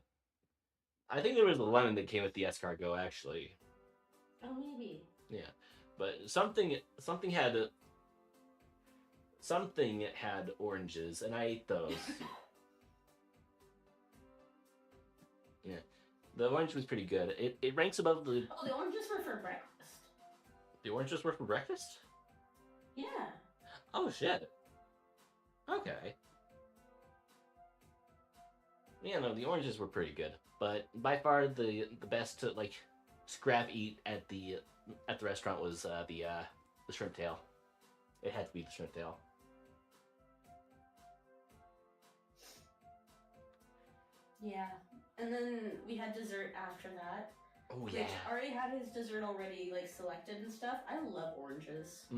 think there was a lemon that came with the escargot, actually. Oh, maybe. Yeah, but something had oranges, and I ate those. Yeah, the orange was pretty good. It ranks above the. Oh, the oranges were for breakfast. The oranges were for breakfast? Yeah. Oh shit. Okay. Yeah, no, the oranges were pretty good, but by far the best to like scrap eat at the restaurant was the shrimp tail. It had to be the shrimp tail. Yeah, and then we had dessert after that. Oh yeah. Which Ari had his dessert already like selected and stuff. I love oranges.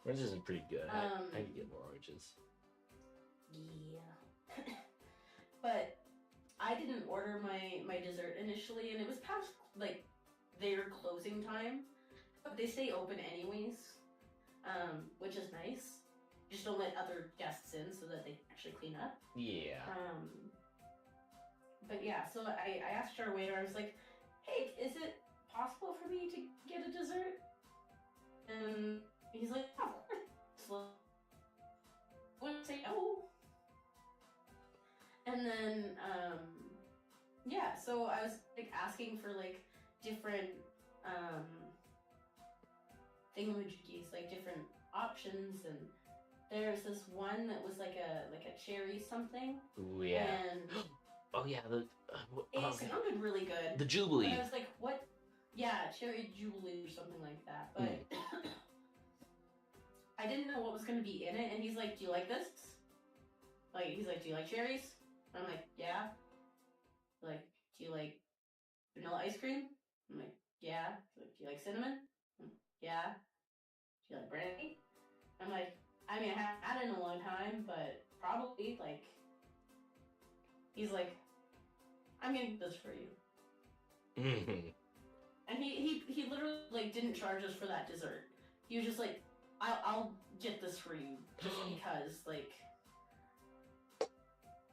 Oranges are pretty good. I need to get more oranges. Yeah. But I didn't order my dessert initially, and it was past like their closing time, but they stay open anyways, which is nice. Just don't let other guests in so that they can actually clean up. Yeah. But yeah, so I asked our waiter. I was like, "Hey, is it possible for me to get a dessert?" And he's like, "Of course." Wouldn't say no. And then, yeah, so I was like asking for like different thingamajiggies, like different options, and there's this one that was like a cherry something. Ooh yeah. And oh yeah, it sounded really good. The Jubilee. But I was like, what? Yeah, cherry Jubilee or something like that. But I didn't know what was going to be in it, and he's like, "Do you like this?" Like, he's like, "Do you like cherries?" And I'm like, "Yeah." Like, "Do you like vanilla ice cream?" I'm like, "Yeah." He's like, "Do you like cinnamon?" I'm like, "Yeah." "Do you like brandy?" I'm like, "I mean, I haven't had it in a long time, but probably." Like, he's like, "I'm getting this for you." And he literally like didn't charge us for that dessert. He was just like, I'll get this for you just because, like.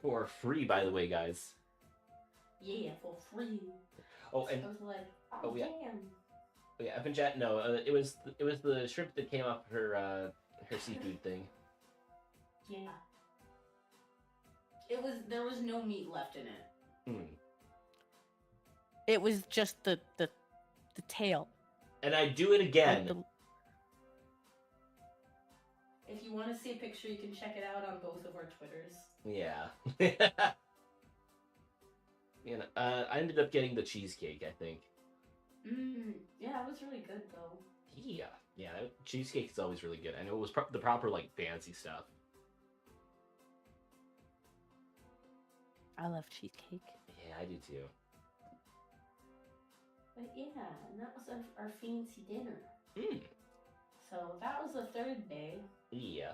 For free, by the way, guys. Yeah, for free. Oh, and I was like, yeah. Damn. Oh yeah, I've been chatting. No, it was the shrimp that came off her seafood thing. Yeah. There was no meat left in it. It was just the tail. And I do it again. If you want to see a picture, you can check it out on both of our Twitters. Yeah. You know, I ended up getting the cheesecake, I think. Yeah, it was really good though. Yeah, cheesecake is always really good. I know it was the proper like fancy stuff. I love cheesecake. Yeah, I do too. But yeah, and that was our fancy dinner. So that was the third day. Yeah.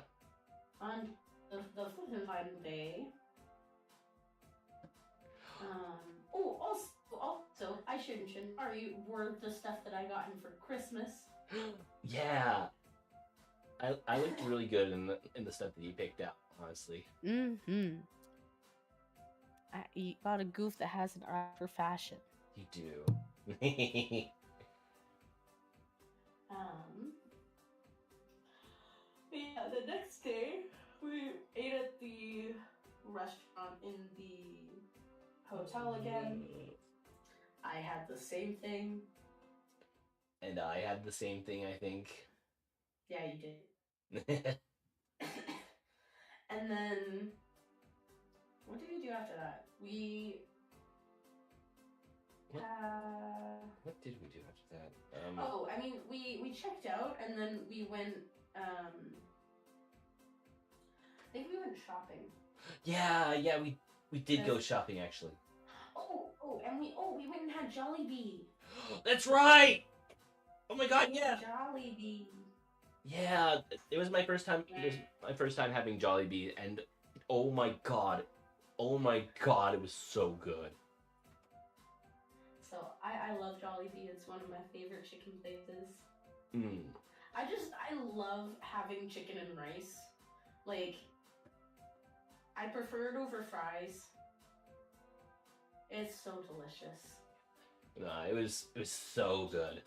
On the fourth and final day, Also, I shouldn't mention, were the stuff that I got him for Christmas. Yeah. I looked really good in the stuff that you picked out, honestly. Mm-hmm. You got a goof that has an eye for fashion. You do. Yeah, the next day we ate at the restaurant in the hotel again. I had the same thing. And I had the same thing, I think. Yeah, you did. And then, what did we do after that? What did we do after that? We checked out, and then we went, I think we went shopping. Yeah, we did go shopping, actually. We went and had Jollibee. That's right! Oh my god, yeah! Jollibee. Yeah, it was my first time. It was my first time having Jollibee, and oh my god, it was so good. So I love Jollibee. It's one of my favorite chicken places. Mm. I love having chicken and rice. Like, I prefer it over fries. It's so delicious. It was so good.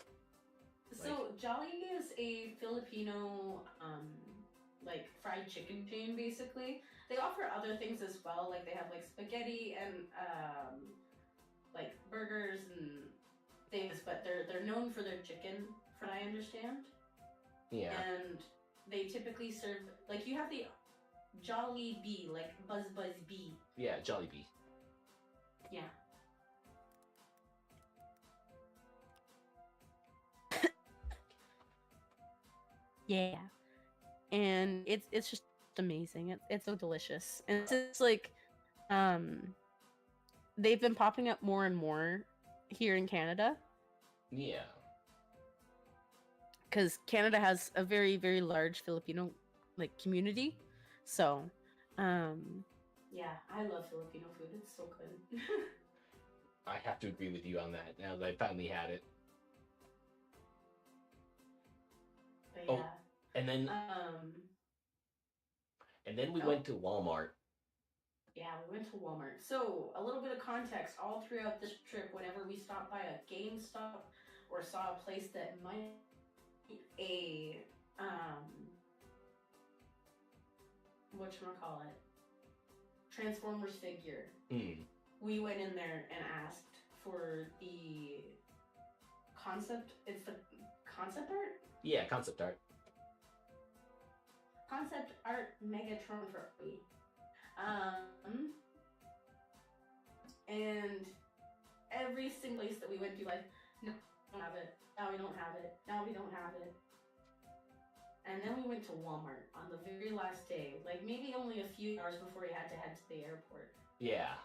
So Jollibee is a Filipino like fried chicken chain, basically. They offer other things as well, like they have like spaghetti and like burgers and things, but they're known for their chicken, from what I understand. Yeah. And they typically serve, like, you have the Jollibee, like Buzz Bee. Yeah, Jollibee. Yeah. Yeah. And it's just amazing. It's so delicious. And it's like they've been popping up more and more here in Canada. Yeah. Cuz Canada has a very, very large Filipino like community. So, yeah, I love Filipino food. It's so good. I have to agree with you on that now that I finally had it. But oh, yeah. And then we went to Walmart. Yeah, we went to Walmart. So, a little bit of context. All throughout this trip, whenever we stopped by a GameStop or saw a place that might be a whatchamacallit, Transformers figure, we went in there and asked for the concept. It's the concept art? Yeah, concept art. Concept art Megatron for free. And every single place that we went to, like, no, we don't have it. Now we don't have it. Now we don't have it. And then we went to Walmart on the very last day, like maybe only a few hours before we had to head to the airport. Yeah.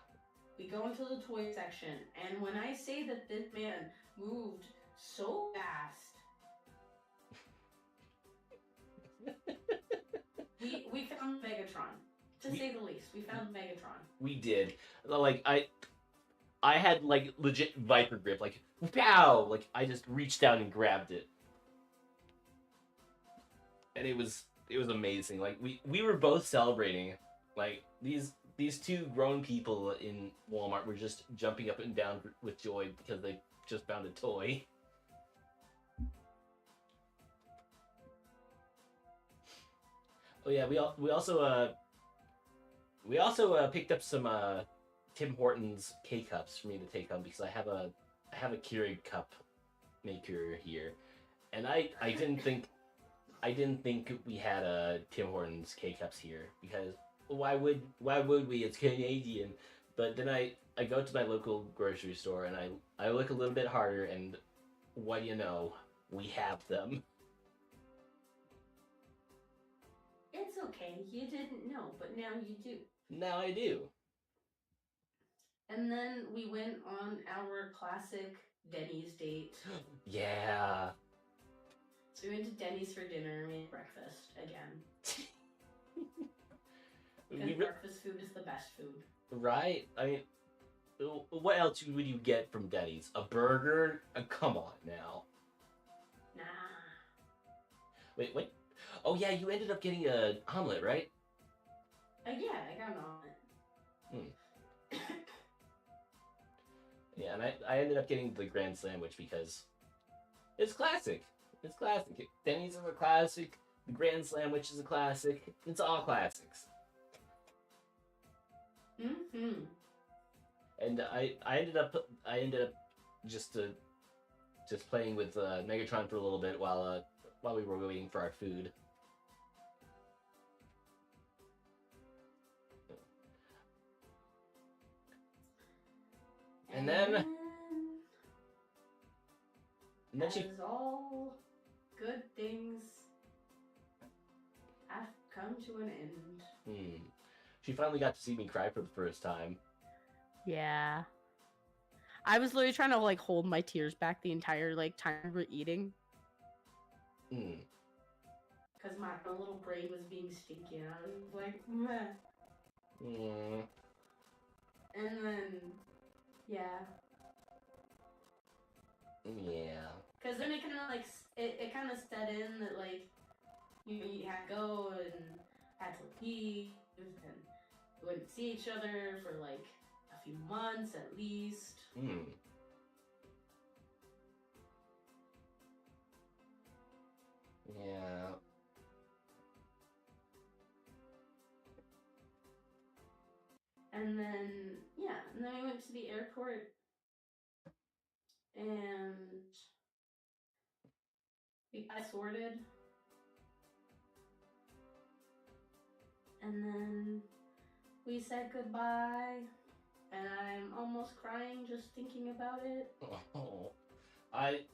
We go into the toy section, and when I say that this man moved so fast, we found Megatron. To say the least, we found Megatron. We did. Like, I had, like, legit Viper grip. Like, pow! Like, I just reached down and grabbed it. And it was amazing. Like, we were both celebrating. Like, these two grown people in Walmart were just jumping up and down with joy because they just found a toy. Oh yeah, we also picked up some Tim Hortons K-cups for me to take home because I have a Keurig cup maker here, and I didn't think we had Tim Hortons K-cups here because why would we? It's Canadian. But then I go to my local grocery store and I look a little bit harder, and what do you know, we have them. It's okay. You didn't know, but now you do. Now I do. And then we went on our classic Denny's date. Yeah. So we went to Denny's for dinner and we had breakfast again. Because breakfast food is the best food. Right? I mean, what else would you get from Denny's? A burger? Come on now. Nah. Wait. Oh yeah, you ended up getting an omelet, right? Yeah, I got an omelet. Yeah, and I ended up getting the Grand Sandwich because it's classic. It's classic. Denny's is a classic. The Grand Sandwich is a classic. It's all classics. Mm-hmm. And I ended up just just playing with Megatron for a little bit while we were waiting for our food. And then as all good things have come to an end. She finally got to see me cry for the first time. Yeah. I was literally trying to like hold my tears back the entire like time we were eating. Because my little brain was being stinky and I was like, meh. And then, yeah. Yeah. Because then it kind of like, it kind of set in that like, you had to go and had to leave and we wouldn't see each other for like a few months at least. Yeah. And then, we went to the airport and we got sorted. And then we said goodbye. And I'm almost crying just thinking about it. Oh, I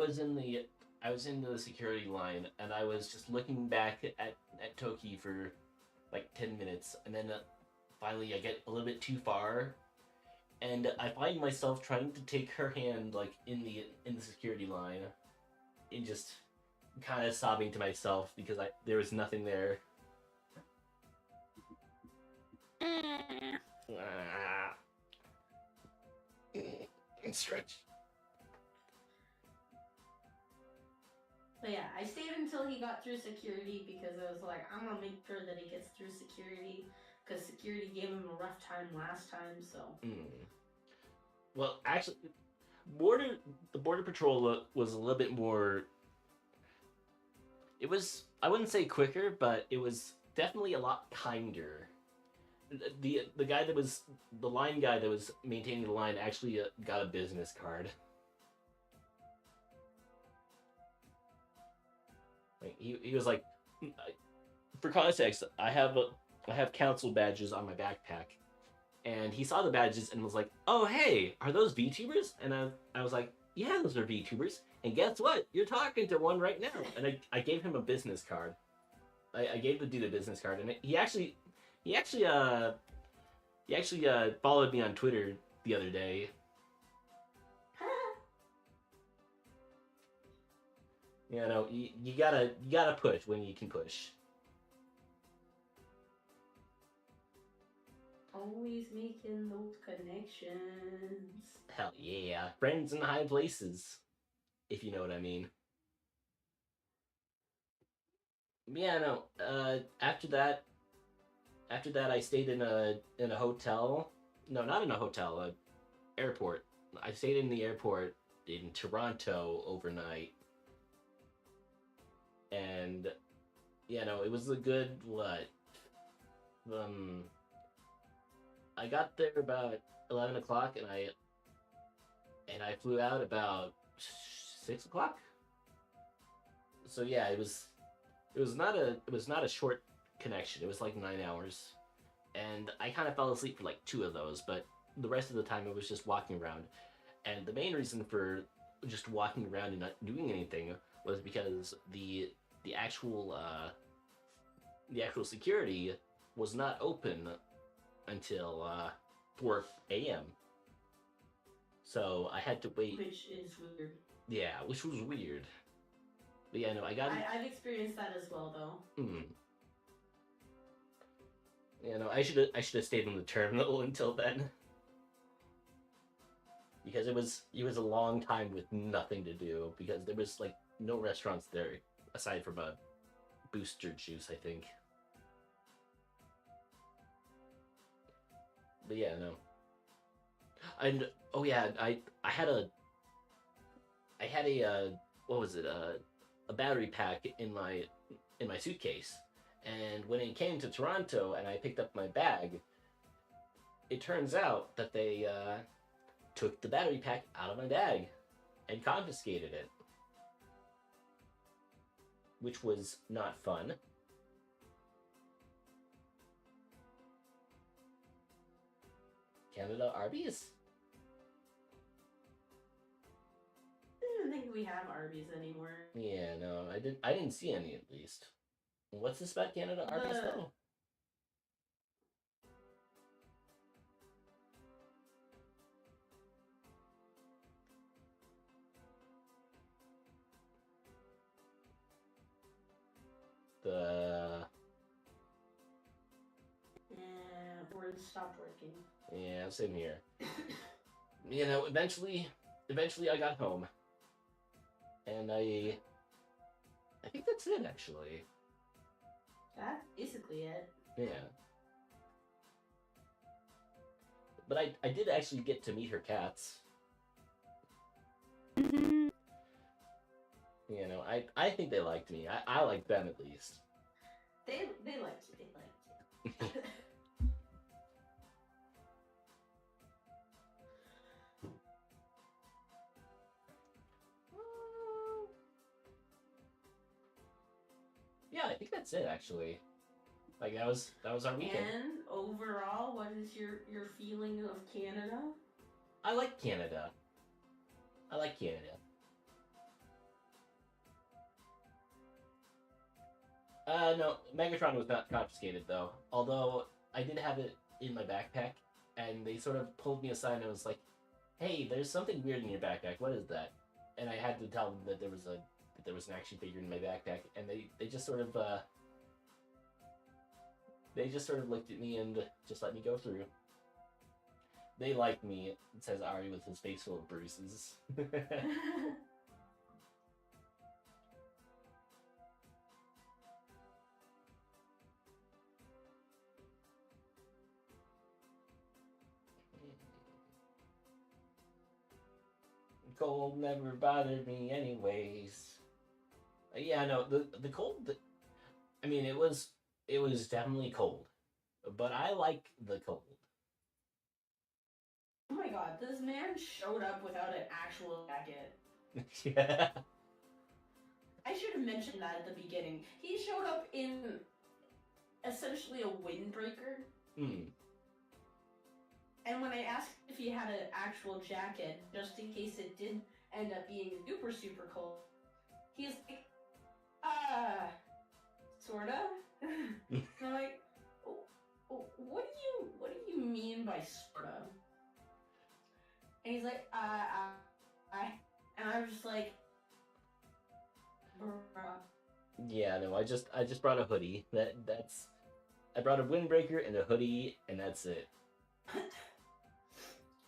was in the security line and I was just looking back at Tokki for like 10 minutes and then finally I get a little bit too far and I find myself trying to take her hand like in the security line and just kind of sobbing to myself because there was nothing there. Stretch. But yeah, I stayed until he got through security because I was like, I'm gonna make sure that he gets through security because security gave him a rough time last time. So. Well, actually, the border patrol was a little bit more. It was, I wouldn't say quicker, but it was definitely a lot kinder. The guy that was the line guy that was maintaining the line actually got a business card. Like, he was like, for context, I have council badges on my backpack, and he saw the badges and was like, "Oh hey, are those VTubers?" And I was like, "Yeah, those are VTubers." And guess what? You're talking to one right now. And I gave him a business card. I gave the dude a business card, and he actually followed me on Twitter the other day. You know, you gotta push when you can push. Always making those connections. Hell yeah, friends in high places, if you know what I mean. Yeah, no. After that, I stayed in a hotel. No, not in a hotel. Airport. I stayed in the airport in Toronto overnight, and yeah, no, it was a good what? I got there about 11 o'clock, and I flew out about 6 o'clock. So yeah, it was not a short connection. It was like 9 hours, and I kind of fell asleep for like 2 of those, but the rest of the time it was just walking around. And the main reason for just walking around and not doing anything was because the actual security was not open until 4 a.m. So I had to wait. Which is weird. Yeah, which was weird. But yeah, no, I've experienced that as well, though. Yeah, no, I should have stayed in the terminal until then. because it was a long time with nothing to do because there was like no restaurants there aside from a booster juice, I think. But yeah, no. And oh yeah, I had a what was it, a battery pack in my suitcase, and when it came to Toronto and I picked up my bag, it turns out that they took the battery pack out of my bag and confiscated it, which was not fun. Canada Arby's? I don't think we have Arby's anymore. Yeah, no, I didn't see any at least. What's this about Canada Arby's though? The Words stopped working. Yeah, same here. Eventually I got home, and I think that's it actually. That's basically it. Yeah. But I did actually get to meet her cats. I think they liked me. I liked them at least. They liked you. They liked you. Yeah, I think that's it actually. Like that was our weekend. And overall, what is your feeling of Canada? I like Canada. I like Canada. No, Megatron was not confiscated though. Although I did have it in my backpack, and they sort of pulled me aside and was like, "Hey, there's something weird in your backpack. What is that?" And I had to tell them that there was an action figure in my backpack, and they just sort of looked at me and just let me go through. They like me, it says Ari with his face full of bruises. Cold never bothered me anyways. Yeah, no, the cold, I mean, it was definitely cold, but I like the cold. Oh my god, this man showed up without an actual jacket. Yeah. I should have mentioned that at the beginning. He showed up in essentially a windbreaker. And when I asked if he had an actual jacket, just in case it did end up being super, super cold, he's like, sorta? And I'm like, what do you mean by sorta? And he's like, and I was just like, bruh. Yeah, no, I just brought a hoodie. I brought a windbreaker and a hoodie, and that's it.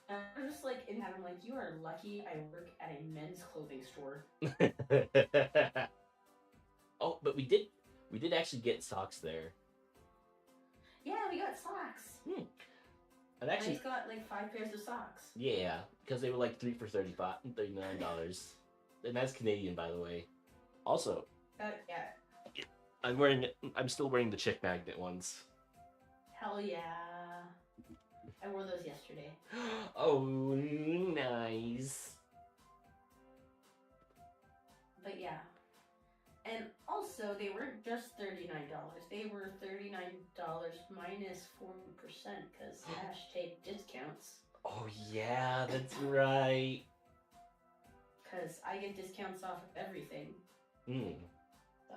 And I'm just like, in that, I'm like, you are lucky I work at a men's clothing store. Oh, but we did actually get socks there. Yeah, we got socks. And actually, he's got like 5 pairs of socks. Yeah, because they were like 3 for $39, and that's Canadian, by the way. Also, Yeah. I'm still wearing the chick magnet ones. Hell yeah. I wore those yesterday. Oh, nice. But yeah. And also, they weren't just $39. They were $39 minus 40% because hashtag discounts. Oh yeah, that's right. Because I get discounts off of everything. So.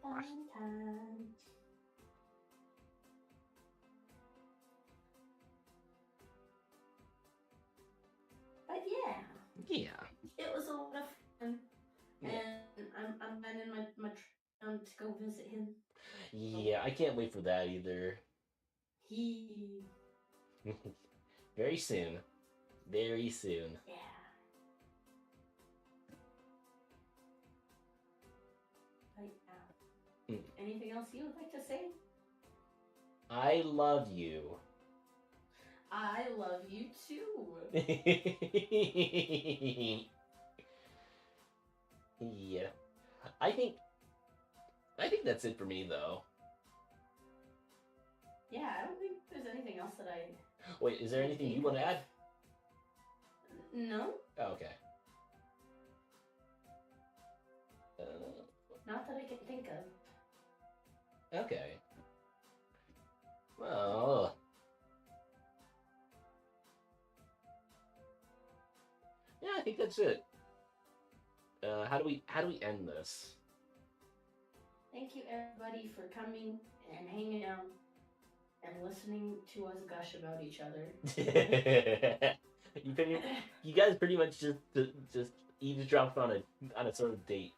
Fun times. But yeah. Yeah. It was a lot of fun. Yeah. And I'm planning my trip to go visit him. Yeah, I can't wait for that either. He. Very soon. Very soon. Yeah. Right now. Anything else you would like to say? I love you. I love you too. Yeah. I think that's it for me though. Yeah, I don't think there's anything else that I. Wait, is there anything you want to add? No. Oh, okay. Not that I can think of. Okay. Well. Yeah, I think that's it. How do we end this? Thank you everybody for coming and hanging out and listening to us gush about each other. You guys pretty much just eavesdropped on a sort of date.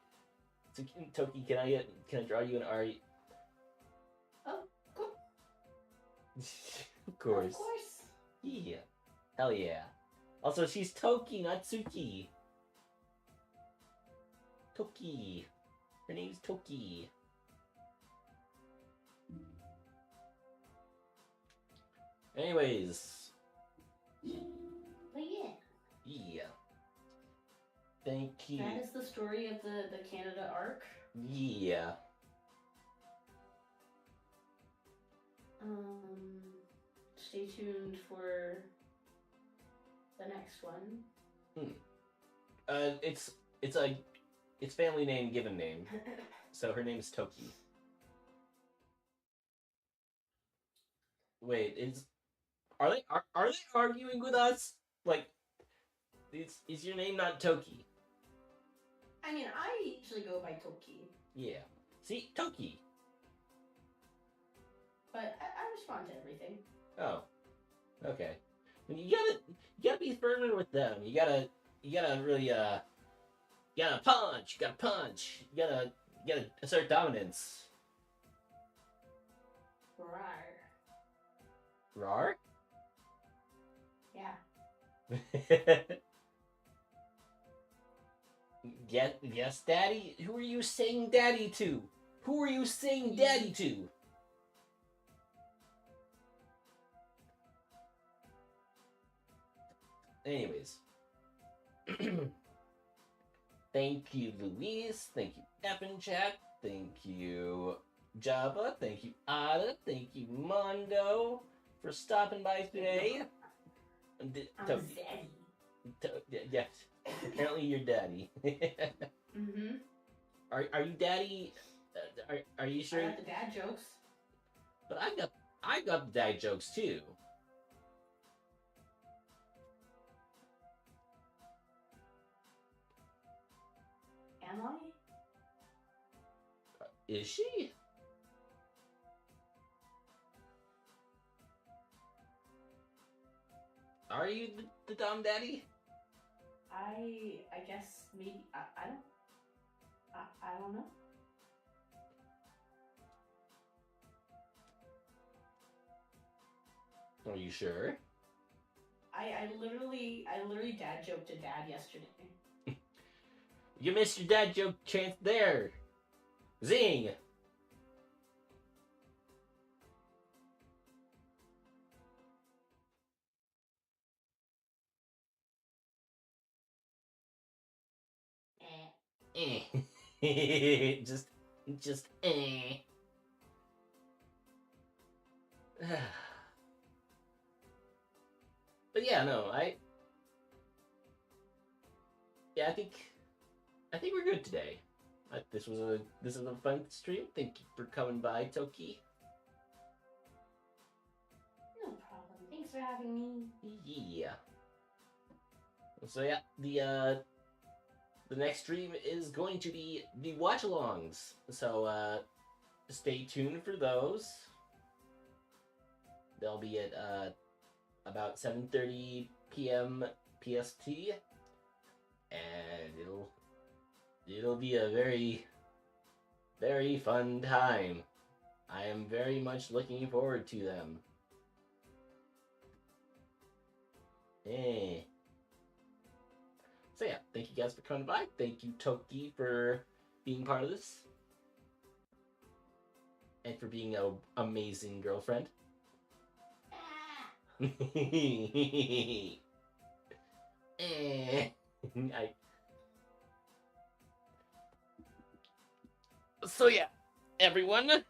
So Tokki, can I draw you an Ari? Oh, cool. Of course. Of course. Yeah. Hell yeah. Also, she's Tokki, not Tsuki. Tokki. Her name's Tokki. Anyways. But yeah. Yeah. Thank you. That is the story of the Canada arc. Yeah. Stay tuned for the next one. It's family name given name. So her name is Tokki. Wait, are they arguing with us? Like, is your name not Tokki? I mean, I usually go by Tokki. Yeah. See, Tokki. But I respond to everything. Oh. Okay. You gotta be firmer with them. You gotta really you gotta punch. You gotta assert dominance. Rar. Rar? Yeah. Yes, Daddy? Who are you saying Daddy to? Who are you saying Daddy to? Anyways. Thank you, Luis. Thank you, Chat. Thank you, Java. Thank you, Ada. Thank you, Mondo, for stopping by today. I'm Daddy. Yes. Apparently you're Daddy. Mm-hmm. Are you Daddy? Are you sure? I got the dad jokes. But I got the dad jokes too. Am I? Is she? Are you the dumb daddy? I guess maybe I don't know. Are you sure? I literally dad joked to Dad yesterday. You missed your dad joke chance there. Zing! just But yeah, no, I think we're good today. This is a fun stream. Thank you for coming by, Tokki. No problem. Thanks for having me. Yeah. So yeah, the next stream is going to be the watch-alongs. So stay tuned for those. They'll be at about 7:30 p.m. PST, and it'll be a very, very fun time. I am very much looking forward to them. Eh. So yeah, thank you guys for coming by. Thank you, Tokki, for being part of this. And for being an amazing girlfriend. So yeah, everyone,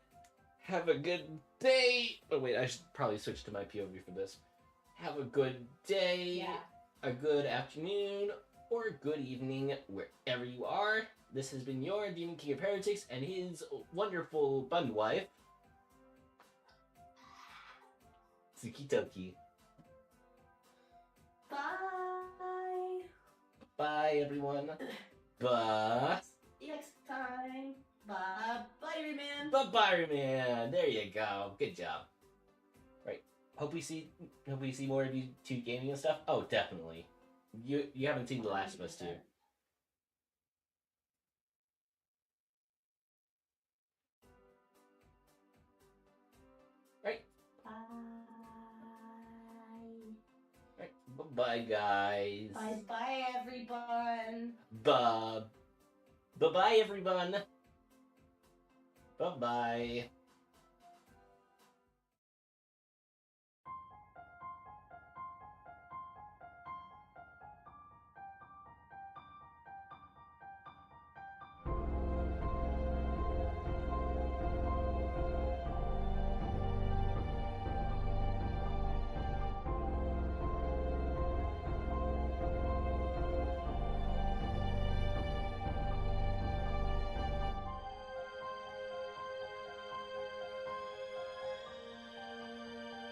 have a good day. Oh wait, I should probably switch to my POV for this. Have a good day, a good afternoon, or a good evening wherever you are. This has been your Demon King of Heretics and his wonderful bun wife, Tsukitoki. Bye. Bye, everyone. Bye. Next time. Bye, Ahriman. Bye, man. There you go. Good job. Right. Hope we see more of you two gaming and stuff. Oh, definitely. You haven't seen The Last of Us 2. Right. Bye. Right. Bye, guys. Bye, everyone. Bye, everyone. Bye-bye.